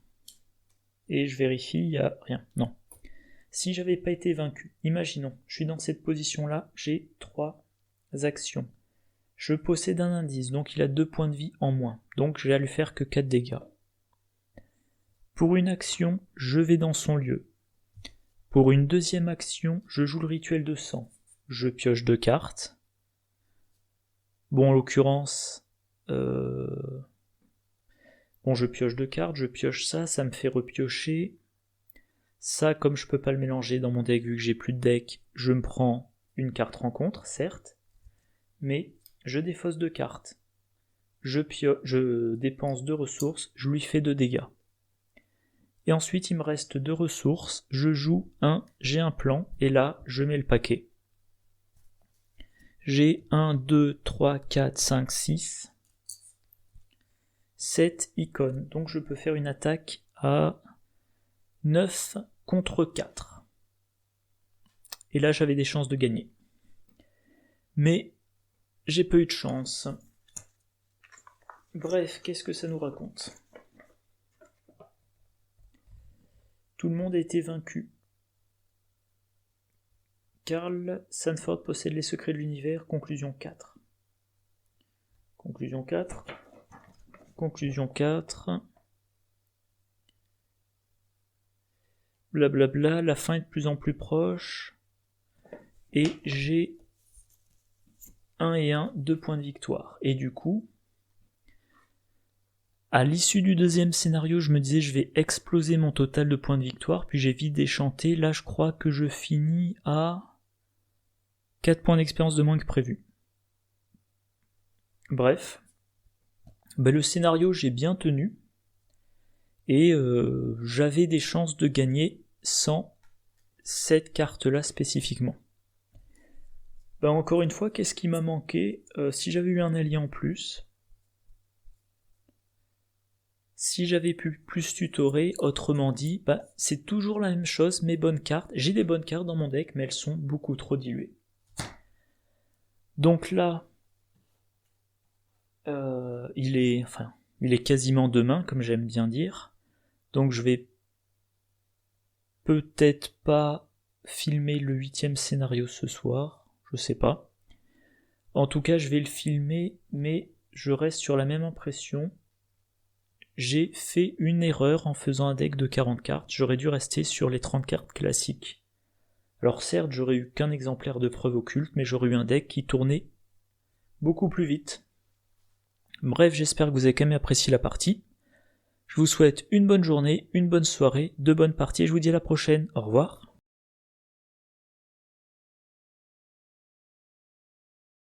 et je vérifie, il n'y a rien, non. Si j'avais pas été vaincu, imaginons, je suis dans cette position-là, j'ai 3 actions. Je possède un indice, donc il a 2 points de vie en moins, donc je vais lui faire que 4 dégâts. Pour une action, je vais dans son lieu. Pour une deuxième action, je joue le rituel de sang. Je pioche 2 cartes. Bon, en l'occurrence, je pioche 2 cartes, je pioche ça, ça me fait repiocher. Ça, comme je peux pas le mélanger dans mon deck vu que j'ai plus de deck, je me prends une carte rencontre, certes, mais je défausse 2 cartes. Je dépense 2 ressources, je lui fais 2 dégâts. Et ensuite, il me reste 2 ressources, je joue j'ai un plan, et là, je mets le paquet. J'ai 1, 2, 3, 4, 5, 6, 7 icônes. Donc je peux faire une attaque à 9 contre 4. Et là, j'avais des chances de gagner. Mais j'ai pas eu de chance. Bref, qu'est-ce que ça nous raconte ? Tout le monde a été vaincu. Karl Sanford possède les secrets de l'univers, conclusion 4. Conclusion 4. Conclusion 4. Blablabla, la fin est de plus en plus proche. Et j'ai 1 et 1, 2 points de victoire. Et du coup, à l'issue du deuxième scénario, je me disais je vais exploser mon total de points de victoire, puis j'ai vite déchanté. Là, je crois que je finis à 4 points d'expérience de moins que prévu. Bref, le scénario j'ai bien tenu, et j'avais des chances de gagner sans cette carte-là spécifiquement. Encore une fois, qu'est-ce qui m'a manqué ? Si j'avais eu un allié en plus, si j'avais pu plus tutorer, autrement dit, c'est toujours la même chose, mes bonnes cartes. J'ai des bonnes cartes dans mon deck, mais elles sont beaucoup trop diluées. Donc là, il est quasiment demain, comme j'aime bien dire. Donc je vais peut-être pas filmer le 8e scénario ce soir. Je sais pas. En tout cas, je vais le filmer, mais je reste sur la même impression. J'ai fait une erreur en faisant un deck de 40 cartes. J'aurais dû rester sur les 30 cartes classiques. Alors certes, j'aurais eu qu'un exemplaire de preuve occulte, mais j'aurais eu un deck qui tournait beaucoup plus vite. Bref, j'espère que vous avez quand même apprécié la partie. Je vous souhaite une bonne journée, une bonne soirée, de bonnes parties, et je vous dis à la prochaine. Au revoir.